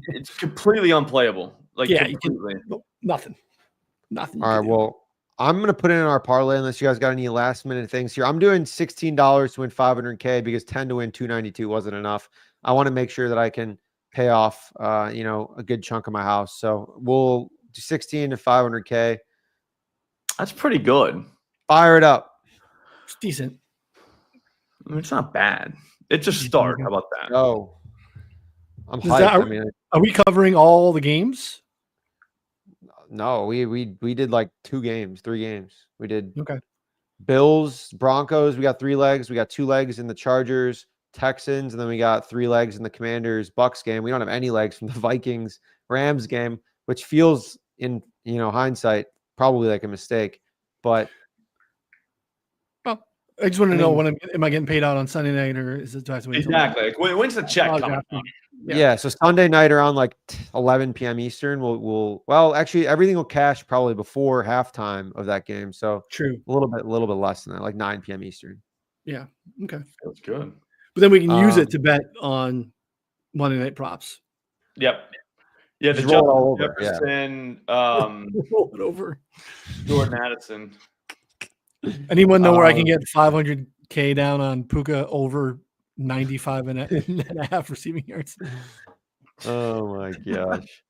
it's completely unplayable. Completely. Nothing. All right, well, I'm going to put it in our parlay unless you guys got any last minute things here. I'm doing $16 to win $500K because 10 to win 292 wasn't enough. I want to make sure that I can pay off, a good chunk of my house. So we'll do 16 to 500K. That's pretty good. Fire it up. It's decent. It's not bad. It's a start. How about that? Oh, I'm hyped. Are we covering all the games? No, we did like 3 games. We did okay. Bills, Broncos. We got 3 legs. We got 2 legs in the Chargers, Texans, and then we got 3 legs in the Commanders, Bucks game. We don't have any legs from the Vikings, Rams game, which feels in hindsight probably like a mistake. But I just want to know am I getting paid out on Sunday night or is it exactly? When's the check coming out? Yeah, so Sunday night around like 11 p.m. Eastern, we'll actually everything will cash probably before halftime of that game. So true, a little bit less than that, like 9 p.m. Eastern. Yeah, okay, that's good. But then we can use it to bet on Monday night props. Yep. Yeah, the Jefferson, roll it over. Jordan Addison. Anyone know where I can get 500K down on Puka over 95 and a half receiving yards? Oh my gosh.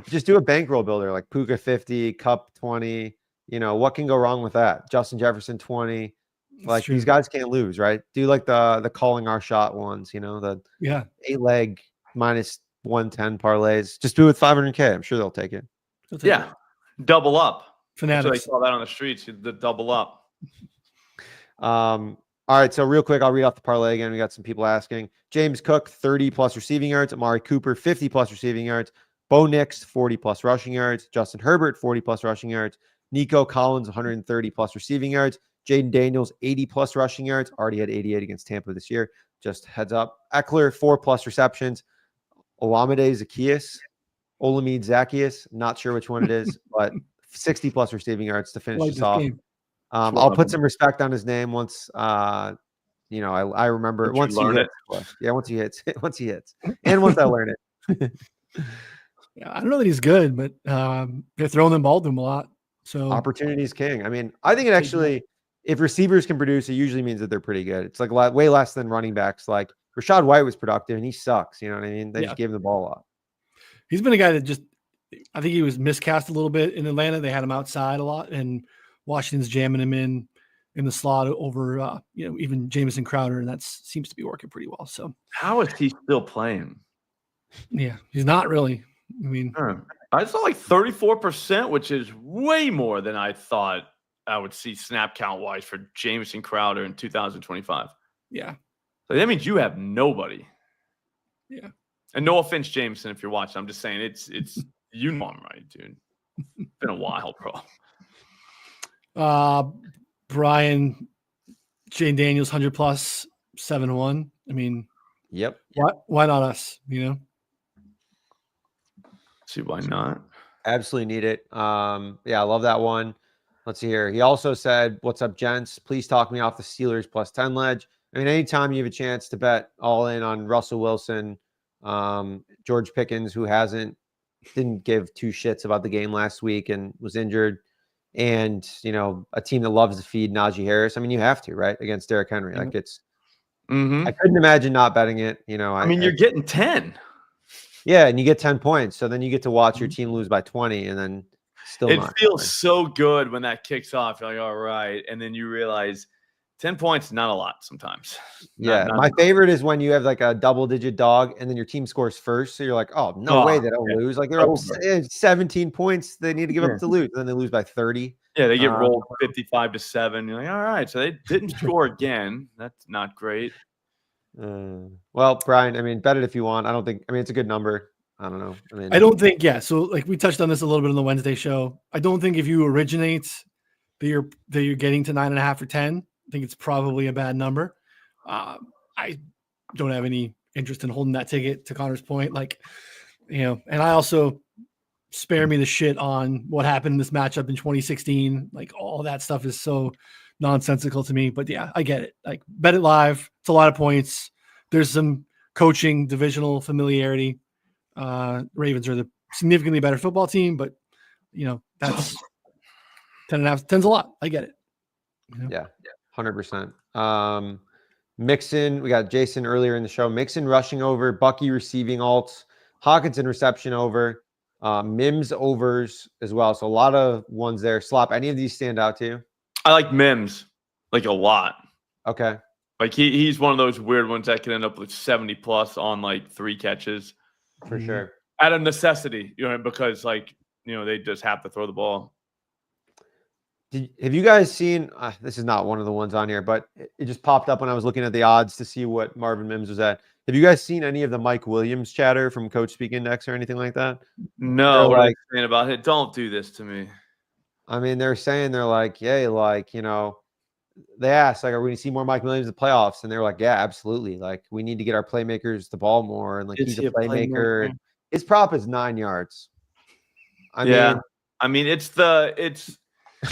Just do a bankroll builder like Puka 50, Cup 20. What can go wrong with that? Justin Jefferson 20. Like these guys can't lose, right? Do like the calling our shot ones, the 8-leg minus 110 parlays. Just do it with 500K. I'm sure they'll take it. Yeah. Double up. Fanatics. I saw that on the streets. The double up. All right, so real quick, I'll read off the parlay again. We got some people asking. James Cook, 30+ receiving yards. Amari Cooper, 50+ receiving yards. Bo Nix, 40+ rushing yards. Justin Herbert, 40+ rushing yards. Nico Collins, 130+ receiving yards. Jaden Daniels, 80+ rushing yards. Already had 88 against Tampa this year. Just heads up. Eckler, 4+ receptions. Olamide Zacchaeus, not sure which one it is, but 60+ receiving yards to finish this off. I'll put some respect on his name once. I remember once he hits. Yeah, once he hits, and once I learn it. Yeah, I don't know that he's good, but they're throwing the ball to him a lot. So opportunity is king. I mean, I think it actually, if receivers can produce, it usually means that they're pretty good. It's like way less than running backs. Like Rachaad White was productive, and he sucks. You know what I mean? They just gave him the ball a lot. He's been a guy that I think he was miscast a little bit in Atlanta. They had him outside a lot, and Washington's jamming him in the slot over, even Jamison Crowder, and that seems to be working pretty well. So how is he still playing? Yeah, he's not really. I mean, I saw like 34%, which is way more than I thought I would see snap count wise for Jamison Crowder in 2025. Yeah, so that means you have nobody. Yeah, and no offense, Jameson, if you're watching, I'm just saying it's you know I'm right, dude. It's been a while, bro. Brian, Jane Daniels, 100+, 7-1. I mean, yep. Why not us? See, why not? Absolutely need it. Yeah, I love that one. Let's see here. He also said, "What's up, gents? Please talk me off the Steelers +10 ledge." I mean, anytime you have a chance to bet all in on Russell Wilson, George Pickens, who didn't give 2 shits about the game last week and was injured. And, a team that loves to feed Najee Harris. I mean, you have to, right? Against Derrick Henry. Like I couldn't imagine not betting it. You're getting 10. Yeah. And you get 10 points. So then you get to watch your team lose by 20 and then still it feels so good when that kicks off. You're like, all right. And then you realize 10 points is not a lot sometimes. My favorite is when you have like a double-digit dog and then your team scores first. So you're like, oh, no way they don't lose. Like they're up 17 points. They need to give up to lose. And then they lose by 30. Yeah, they get rolled 55-7. You're like, all right. So they didn't score again. That's not great. Well, Brian, I mean, bet it if you want. It's a good number. I don't know. I don't think, so like we touched on this a little bit on the Wednesday show. I don't think if you originate that you're getting to 9.5 or 10. I think it's probably a bad number. I don't have any interest in holding that ticket, to Connor's point. Like, and I also spare me the shit on what happened in this matchup in 2016. Like, all that stuff is so nonsensical to me. But yeah, I get it. Like, bet it live. It's a lot of points. There's some coaching divisional familiarity. Ravens are the significantly better football team, but that's 10.5. 10's a lot. I get it. Yeah, 100%. Mixon, we got Jason earlier in the show. Mixon rushing over, Bucky receiving alts, Hawkinson reception over, Mims overs as well. So a lot of ones there. Slop, any of these stand out to you? I like Mims like a lot. Okay. Like he's one of those weird ones that can end up with 70 plus on like 3 catches. For sure. Out of necessity, because they just have to throw the ball. Have you guys seen, this is not one of the ones on here, but it just popped up when I was looking at the odds to see what Marvin Mims was at. Have you guys seen any of the Mike Williams chatter from Coach Speak Index or anything like that? No, what are they saying about it? Don't do this to me. I mean, they're like, yay, they asked, like, are we going to see more Mike Williams in the playoffs? And they were like, yeah, absolutely. Like, we need to get our playmakers the ball more. And, like, he's a playmaker. And his prop is 9 yards. I mean, it's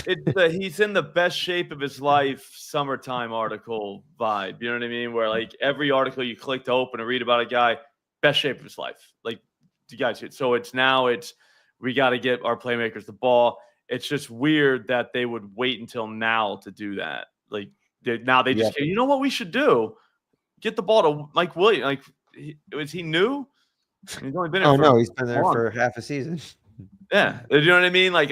he's in the best shape of his life summertime article vibe. You know what I mean? Where, like, every article you click to open and read about a guy, best shape of his life. Like, you guys, so we got to get our playmakers the ball. It's just weird that they would wait until now to do that. Like, now they just, you know what we should do? Get the ball to Mike Williams. Like, is he new? He's only been there he's been there for half a season. Yeah, you know what I mean? Like,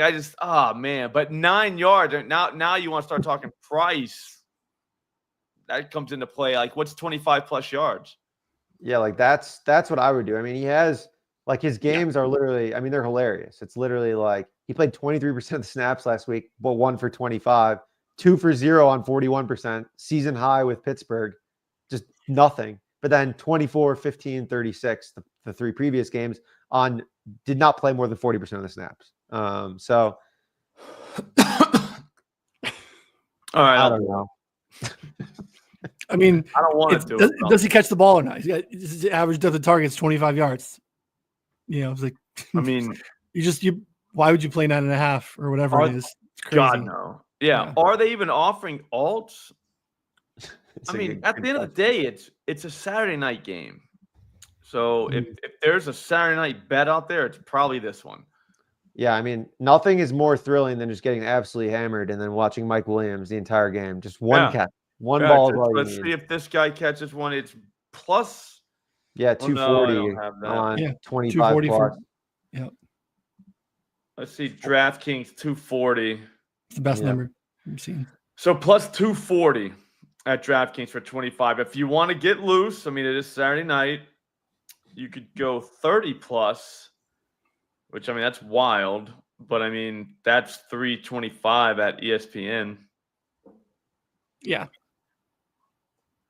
man. But 9 yards, now you want to start talking price. That comes into play. Like, what's 25 plus yards? Yeah, like that's what I would do. I mean, he has, like, his games are literally, I mean, they're hilarious. It's literally like he played 23% of the snaps last week, but 1 for 25, 2 for 0 on 41%, season high with Pittsburgh, just nothing. But then 24, 15, 36, the 3 previous games did not play more than 40% of the snaps. So all right, I don't know. I mean, I don't want to do it. Does he catch the ball or not? His average depth of target's 25 yards. It's like, I mean, why would you play 9.5 or whatever it is? It's crazy. God, no. Yeah. Are they even offering alts? I mean, at the end of the day, it's a Saturday night game. So if there's a Saturday night bet out there, it's probably this one. Yeah, I mean, nothing is more thrilling than just getting absolutely hammered and then watching Mike Williams the entire game. Just one catch, one ball. Let's see if this guy catches one. It's plus. Yeah, 240 on 25 plus. Yeah. Let's see, DraftKings 240. It's the best number I've seen. So plus 240 at DraftKings for 25. If you want to get loose, I mean, it is Saturday night. You could go 30 plus, which, I mean, that's wild. But, I mean, that's 325 at ESPN. Yeah.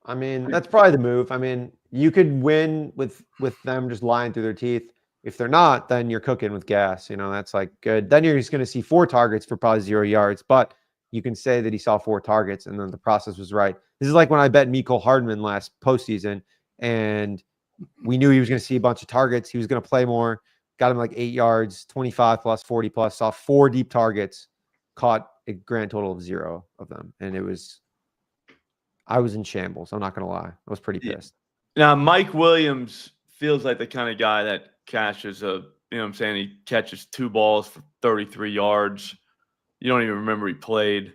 I mean, that's probably the move. I mean, you could win with them just lying through their teeth. If they're not, then you're cooking with gas. That's like good. Then you're just going to see 4 targets for probably 0 yards. But you can say that he saw 4 targets and then the process was right. This is like when I bet Mecole Hardman last postseason, and we knew he was going to see a bunch of targets. He was going to play more. Got him like 8 yards, 25 plus, 40 plus. Saw 4 deep targets, caught a grand total of 0 of them. And I was in shambles. I'm not going to lie. I was pretty pissed. Now, Mike Williams feels like the kind of guy that catches he catches 2 balls for 33 yards. You don't even remember he played.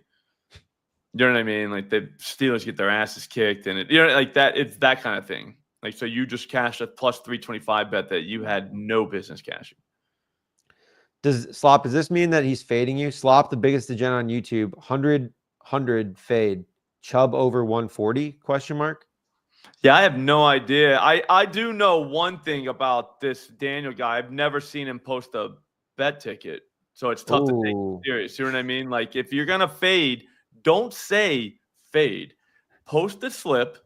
You know what I mean? Like, the Steelers get their asses kicked, and like that. It's that kind of thing. Like, so you just cashed a plus 325 bet that you had no business cashing. Does this mean that he's fading you? Slop, the biggest degen on YouTube, 100 fade. Chubb over 140? ? Yeah, I have no idea. I do know one thing about this Daniel guy. I've never seen him post a bet ticket. So it's tough to take him serious. You know what I mean? Like, if you're going to fade, don't say fade. Post the slip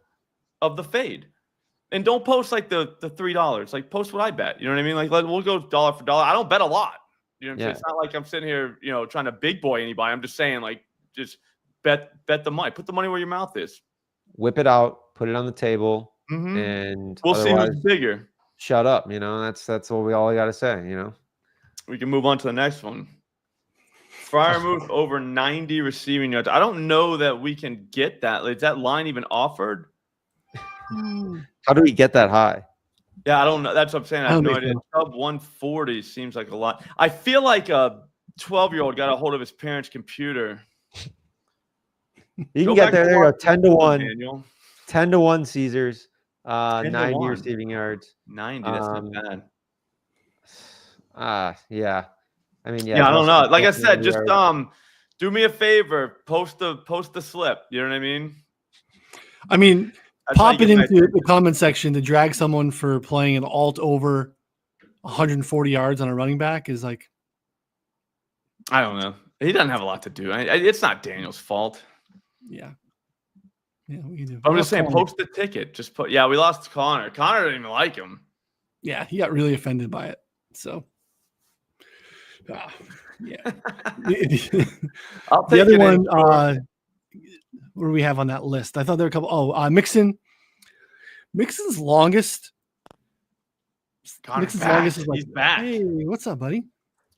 of the fade. And don't post like the $3. Like, post what I bet. You know what I mean? Like, we'll go dollar for dollar. I don't bet a lot. You know what I'm saying? It's not like I'm sitting here, trying to big boy anybody. I'm just saying, like, just bet the money. Put the money where your mouth is. Whip it out, put it on the table, Mm-hmm. and we'll see who's bigger. Shut up. You know, that's what we all got to say. You know, we can move on to the next one. Freiermuth over 90 receiving yards. I don't know that we can get that. Is that line even offered? How do we get that high? Yeah, I don't know. That's what I'm saying. I have no idea. Sub 140 seems like a lot. I feel like a 12-year-old got a hold of his parents' computer. You can get there. There you go. 10-1. Daniel. 10-1 Caesars. 90 receiving yards. 90. That's not bad. Yeah. I mean, yeah. I don't know. Like I said, just do me a favor. Post the slip. You know what I mean? I mean, pop it into the comment section to drag someone for playing an alt over 140 yards on a running back is like, I don't know. He doesn't have a lot to do. It's not Daniel's fault. Yeah. Yeah, we can do. I'm just saying, post the ticket. Just put. Yeah, we lost Connor. Connor didn't even like him. Yeah, he got really offended by it. So, yeah. I'll take the other one. What do we have on that list? I thought there were a couple. Oh, Mixon's longest. Connor's longest is like, he's back. Hey, what's up, buddy?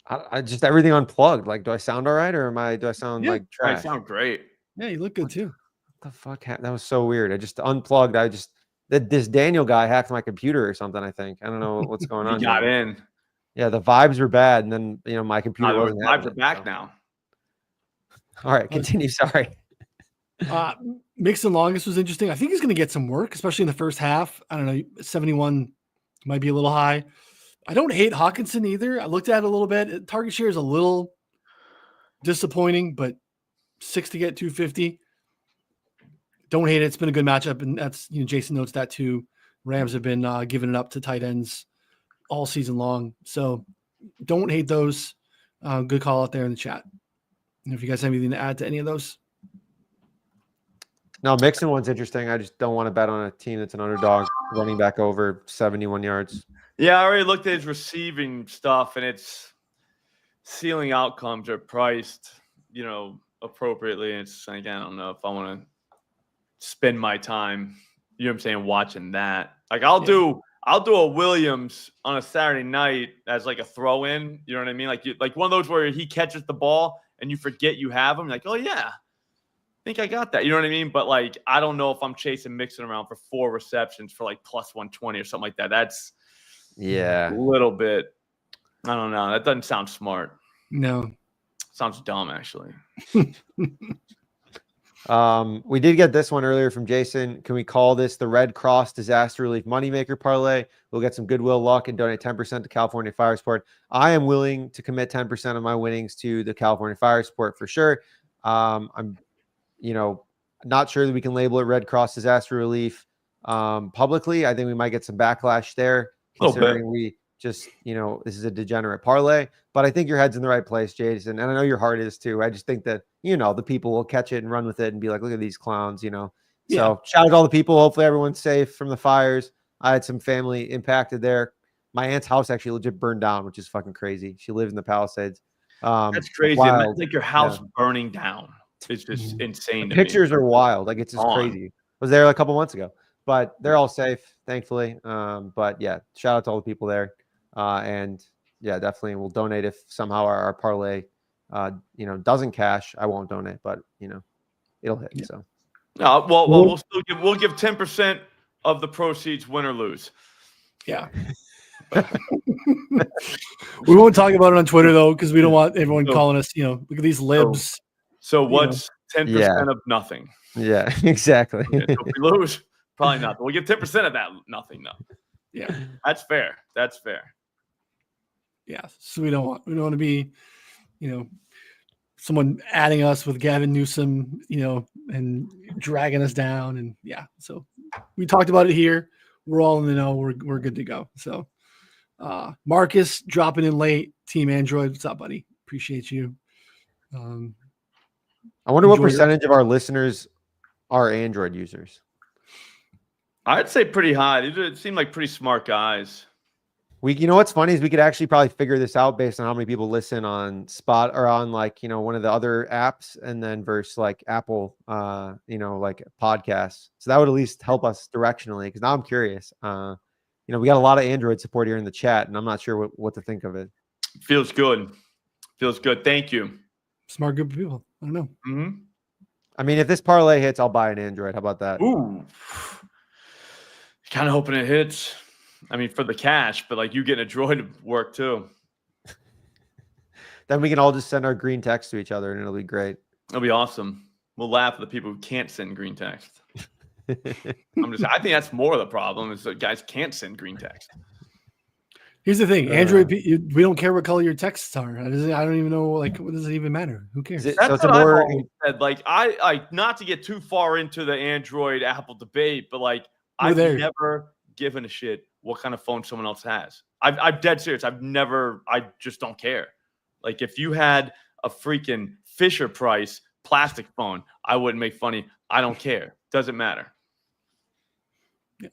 I just everything unplugged. Like, do I sound all right, or do I sound like trash? I sound great. Yeah, you look good too. What the fuck? That was so weird. I just unplugged. This Daniel guy hacked my computer or something. I think I don't know what's going on. He got in. Yeah, the vibes were bad, and then my computer wasn't. Vibes are back now. All right, continue. Sorry. Mixon longest was interesting. I think he's going to get some work, especially in the first half. I don't know, 71 might be a little high. I don't hate Hawkinson either. I looked at it a little bit. Target share is a little disappointing, but 6 to get 250. Don't hate it. It's been a good matchup, and that's Jason notes that too. Rams have been giving it up to tight ends all season long, so don't hate those. Good call out there in the chat. And if you guys have anything to add to any of those. No, Mixon one's interesting. I just don't want to bet on a team that's an underdog running back over 71 yards. Yeah, I already looked at his receiving stuff, and its ceiling outcomes are priced, appropriately. And it's like, I don't know if I want to spend my time, watching that. Like I'll do a Williams on a Saturday night as like a throw in. You know what I mean? Like one of those where he catches the ball and you forget you have him. Like, oh yeah, I think I got that. You know what I mean? But like, I don't know if I'm chasing Mixon around for 4 receptions for like plus 120 or something like that. That's a little bit. I don't know. That doesn't sound smart. No, sounds dumb actually. We did get this one earlier from Jason. Can we call this the Red Cross Disaster Relief Moneymaker Parlay? We'll get some goodwill luck and donate 10% to California Fire Support. I am willing to commit 10% of my winnings to the California Fire Support for sure. I'm, not sure that we can label it Red Cross Disaster Relief publicly. I think we might get some backlash there, considering we just, this is a degenerate parlay. But I think your head's in the right place, Jason, and I know your heart is too. I just think that the people will catch it and run with it and be like, look at these clowns, So shout out to all the people. Hopefully everyone's safe from the fires. I had some family impacted there. My aunt's house actually legit burned down, which is fucking crazy. She lives in the Palisades. That's crazy. It's like your house burning down. It's just insane. Pictures are wild. Like, it's just crazy. I was there a couple months ago, but they're all safe, thankfully. But yeah, shout out to all the people there. And yeah, definitely we'll donate if somehow our parlay doesn't cash. I won't donate, but it'll hit. So no, well, we'll give 10% of the proceeds, win or lose. Yeah. We won't talk about it on Twitter though, because we don't want everyone calling us, look at these libs. So what's 10% of nothing? Yeah, exactly. So if we lose, probably nothing. We'll give 10% of that nothing though. Yeah. That's fair. That's fair. Yeah. So we don't want to be, someone adding us with Gavin Newsom, and dragging us down. And yeah, so we talked about it here. We're all in the know. We're good to go. So Marcus dropping in late, Team Android. What's up, buddy? Appreciate you. I wonder what percentage of our listeners are Android users. I'd say pretty high. It seemed like pretty smart guys. You know what's funny is we could actually probably figure this out based on how many people listen on Spot or on like, one of the other apps, and then versus like Apple, like podcasts. So that would at least help us directionally, because now I'm curious. We got a lot of Android support here in the chat, and I'm not sure what to think of it. Feels good. Feels good. Thank you. Smart group of people. I don't know. Mm-hmm. I mean, if this parlay hits, I'll buy an Android. How about that? Ooh. Kind of hoping it hits. I mean, for the cash, but like you getting a droid to work too. Then we can all just send our green text to each other, and it'll be great. It'll be awesome. We'll laugh at the people who can't send green text. I think that's more of the problem is that guys can't send green text. Here's the thing, Android. We don't care what color your texts are. I don't even know. Like, what does it even matter? Who cares? That's what I've always said. Like, I not to get too far into the Android Apple debate, but like, I've never given a shit what kind of phone someone else has. I'm dead serious. I just don't care. Like, if you had a freaking Fisher Price plastic phone, I wouldn't make funny. I don't care. Doesn't matter. Yeah.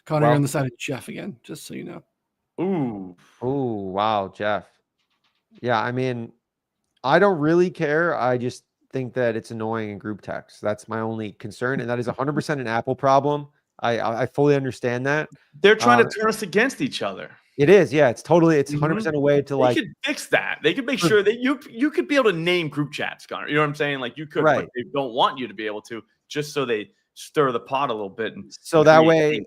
Connor on the side of Jeff again, just so you know. Ooh, wow, Jeff. Yeah, I mean, I don't really care. I just think that it's annoying in group text. That's my only concern, and that is 100% an Apple problem. I fully understand that. They're trying to turn us against each other. It is, yeah. It's 100% a way to They could fix that. They could make sure that you could be able to name group chats, Connor. You know what I'm saying? Like you could, but they don't want you to be able to, just so they stir the pot a little bit. And so that way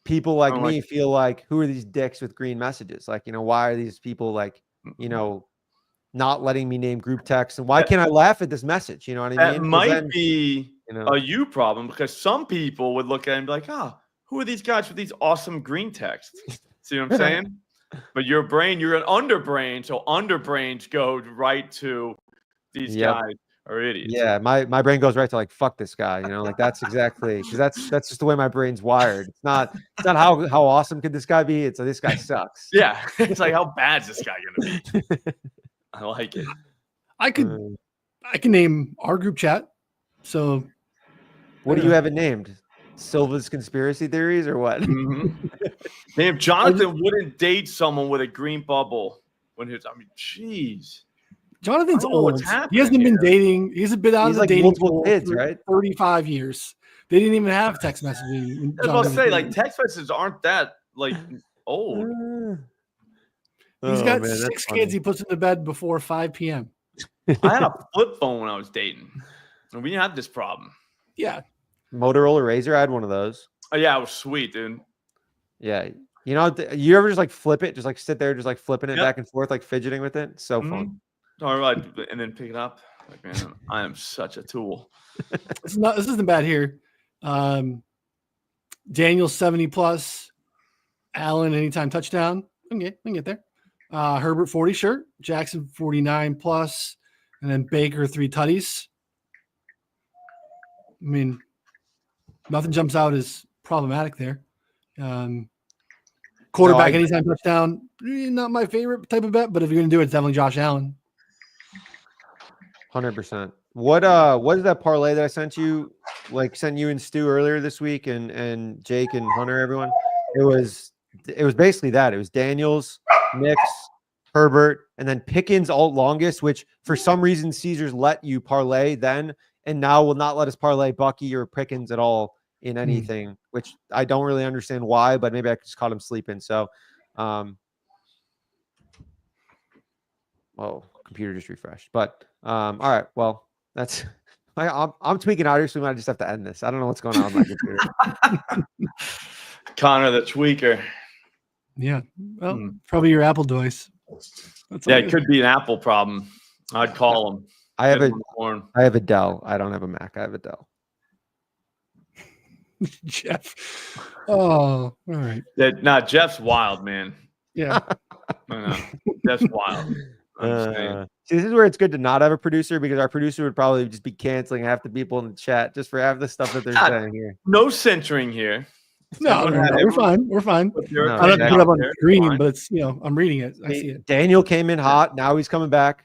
people like me feel like, who are these dicks with green messages? Like, why are these people like, not letting me name group text? And why can't I laugh at this message? You know what I mean? That might be a you problem, because some people would look at it and be like, who are these guys with these awesome green texts? See what I'm saying? But your brain, you're an underbrain, so underbrains go right to these guys are idiots. Yeah, my brain goes right to like, fuck this guy, like that's exactly, because that's just the way my brain's wired. It's not how awesome could this guy be? It's this guy sucks. Yeah, it's like, how bad is this guy gonna be? I like it. I can name our group chat. So what do you have it named? Silva's conspiracy theories or what? Damn, Jonathan wouldn't date someone with a green bubble when jeez. Jonathan's old. He hasn't been dating. He's been out of the dating pool for 35 years. They didn't even have text messaging. I was about to say, like, text messages aren't that like old. He's got 6 kids he puts in the bed before 5 p.m. I had a flip phone when I was dating, and we didn't have this problem. Yeah. Motorola Razr, I had one of those. Oh yeah, it was sweet, dude. Yeah, you ever just like flip it, just like sit there, just like flipping it back and forth, like fidgeting with it? It's so fun. All right, and then pick it up. Like, man, I am such a tool. This isn't bad here. Daniel 70+, Allen anytime touchdown. Okay, we can get there. Herbert 40 shirt, Jackson 49+, and then Baker 3 tutties. I mean, nothing jumps out as problematic there. Quarterback anytime touchdown, not my favorite type of bet, but if you're gonna do it, it's definitely Josh Allen. 100%. What is that parlay that I sent you and Stu earlier this week, and Jake and Hunter, everyone? It was basically that. It was Daniels, Knicks, Herbert, and then Pickens alt longest, which for some reason Caesars let you parlay then, and now will not let us parlay Bucky or Pickens at all in anything, which I don't really understand why, but maybe I just caught him sleeping. So, computer just refreshed. But all right, well, that's I'm tweaking out here, so we might just have to end this. I don't know what's going on with my computer. Connor, the tweaker. Yeah, well, probably your Apple device. It could be an Apple problem. I'd call them. I have a Dell. I don't have a Mac. I have a Dell. Jeff. Oh, all right. Jeff's wild, man. Yeah. Jeff's wild. See, this is where it's good to not have a producer, because our producer would probably just be canceling half the people in the chat just for half the stuff that they're saying here. No censoring here. No, we're fine. We're fine. I don't have to put it up on the screen, but it's, I'm reading it. I see it. Daniel came in hot. Now he's coming back.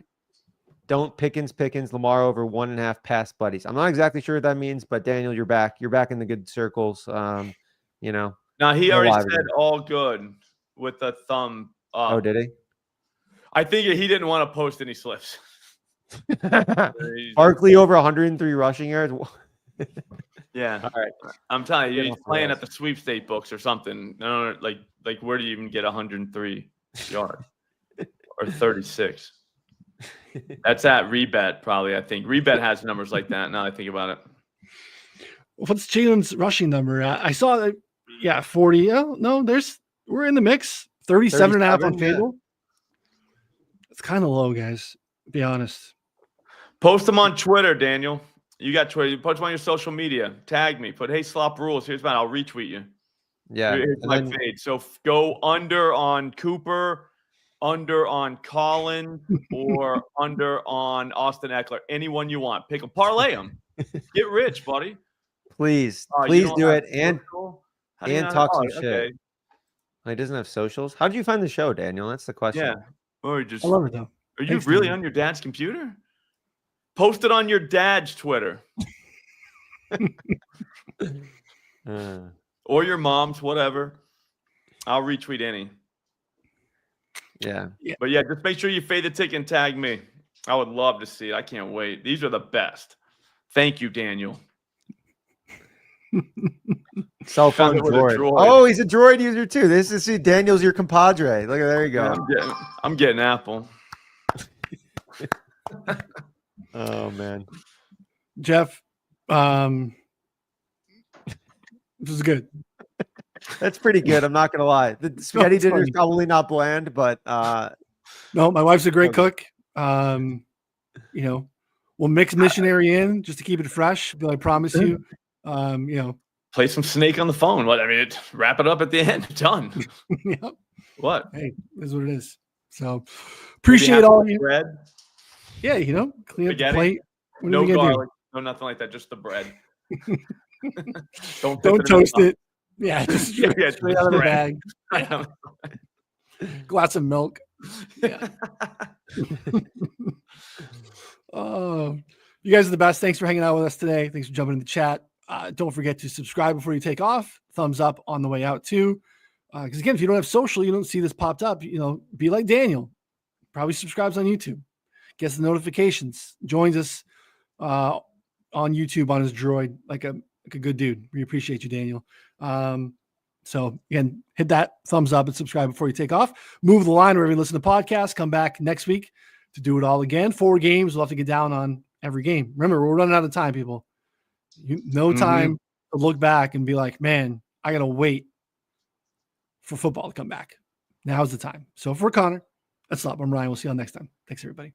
Don't Pickens, Lamar over 1.5 pass buddies. I'm not exactly sure what that means, but Daniel, you're back. You're back in the good circles. Now he already said all good. with a thumb up. Oh, did he? I think he didn't want to post any slips. Barkley over 103 rushing yards. Yeah. All right. I'm telling you, he's playing at the sweepstake books or something. No, like where do you even get 103 yards or 36? That's at Rebet, probably. I think Rebet has numbers like that. Now I think about it. What's Jalen's rushing number? I saw that. 40. Oh, no, we're in the mix. 37.5 on FanDuel. It's kind of low, guys. To be honest. Post them on Twitter, Daniel. You got Twitter. You post them on your social media. Tag me. Put, hey, Slop Rules. Here's mine. I'll retweet you. Yeah. Here's my fade. So go under on Cooper, under on Colin, or under on Austin Eckler. Anyone you want. Pick them. Parlay them. Get rich, buddy. Please do it. And talk some shit. Okay. He doesn't have socials. How did you find the show, Daniel? That's the question. Yeah. Or I love it, though. Are you really on your dad's computer? Post it on your dad's Twitter. Or your mom's, whatever. I'll retweet any. Yeah. But yeah, just make sure you fade the tick and tag me. I would love to see it. I can't wait. These are the best. Thank you, Daniel. Cell phone droid. Oh, he's a droid user too. This is Daniel's your compadre. Look at there you go. Yeah, I'm getting Apple. Oh man, Jeff, this is good. That's pretty good. I'm not gonna lie. The spaghetti dinner is probably not bland, but no, my wife's a great cook. We'll mix missionary in just to keep it fresh. But I promise you, play some Snake on the phone. Wrap it up at the end. Done. Yep. What? Hey, is what it is. So appreciate all of you. Bread. Yeah, clean up the plate. No garlic, no nothing like that. Just the bread. Don't toast it. Yeah, just straight out of the bag. Yeah. Glass of milk. Yeah. Oh, you guys are the best. Thanks for hanging out with us today. Thanks for jumping in the chat. Don't forget to subscribe before you take off. Thumbs up on the way out too. Because again, if you don't have social, you don't see this popped up. Be like Daniel. Probably subscribes on YouTube. Gets the notifications. Joins us on YouTube on his droid like a good dude. We appreciate you, Daniel. So again, hit that thumbs up and subscribe before you take off. Move the line wherever you listen to podcasts. Come back next week to do it all again. 4 games. We'll have to get down on every game. Remember, we're running out of time, people. No time to look back and be like, man, I got to wait for football to come back. Now's the time. So for Connor, that's all. I'm Ryan. We'll see you all next time. Thanks, everybody.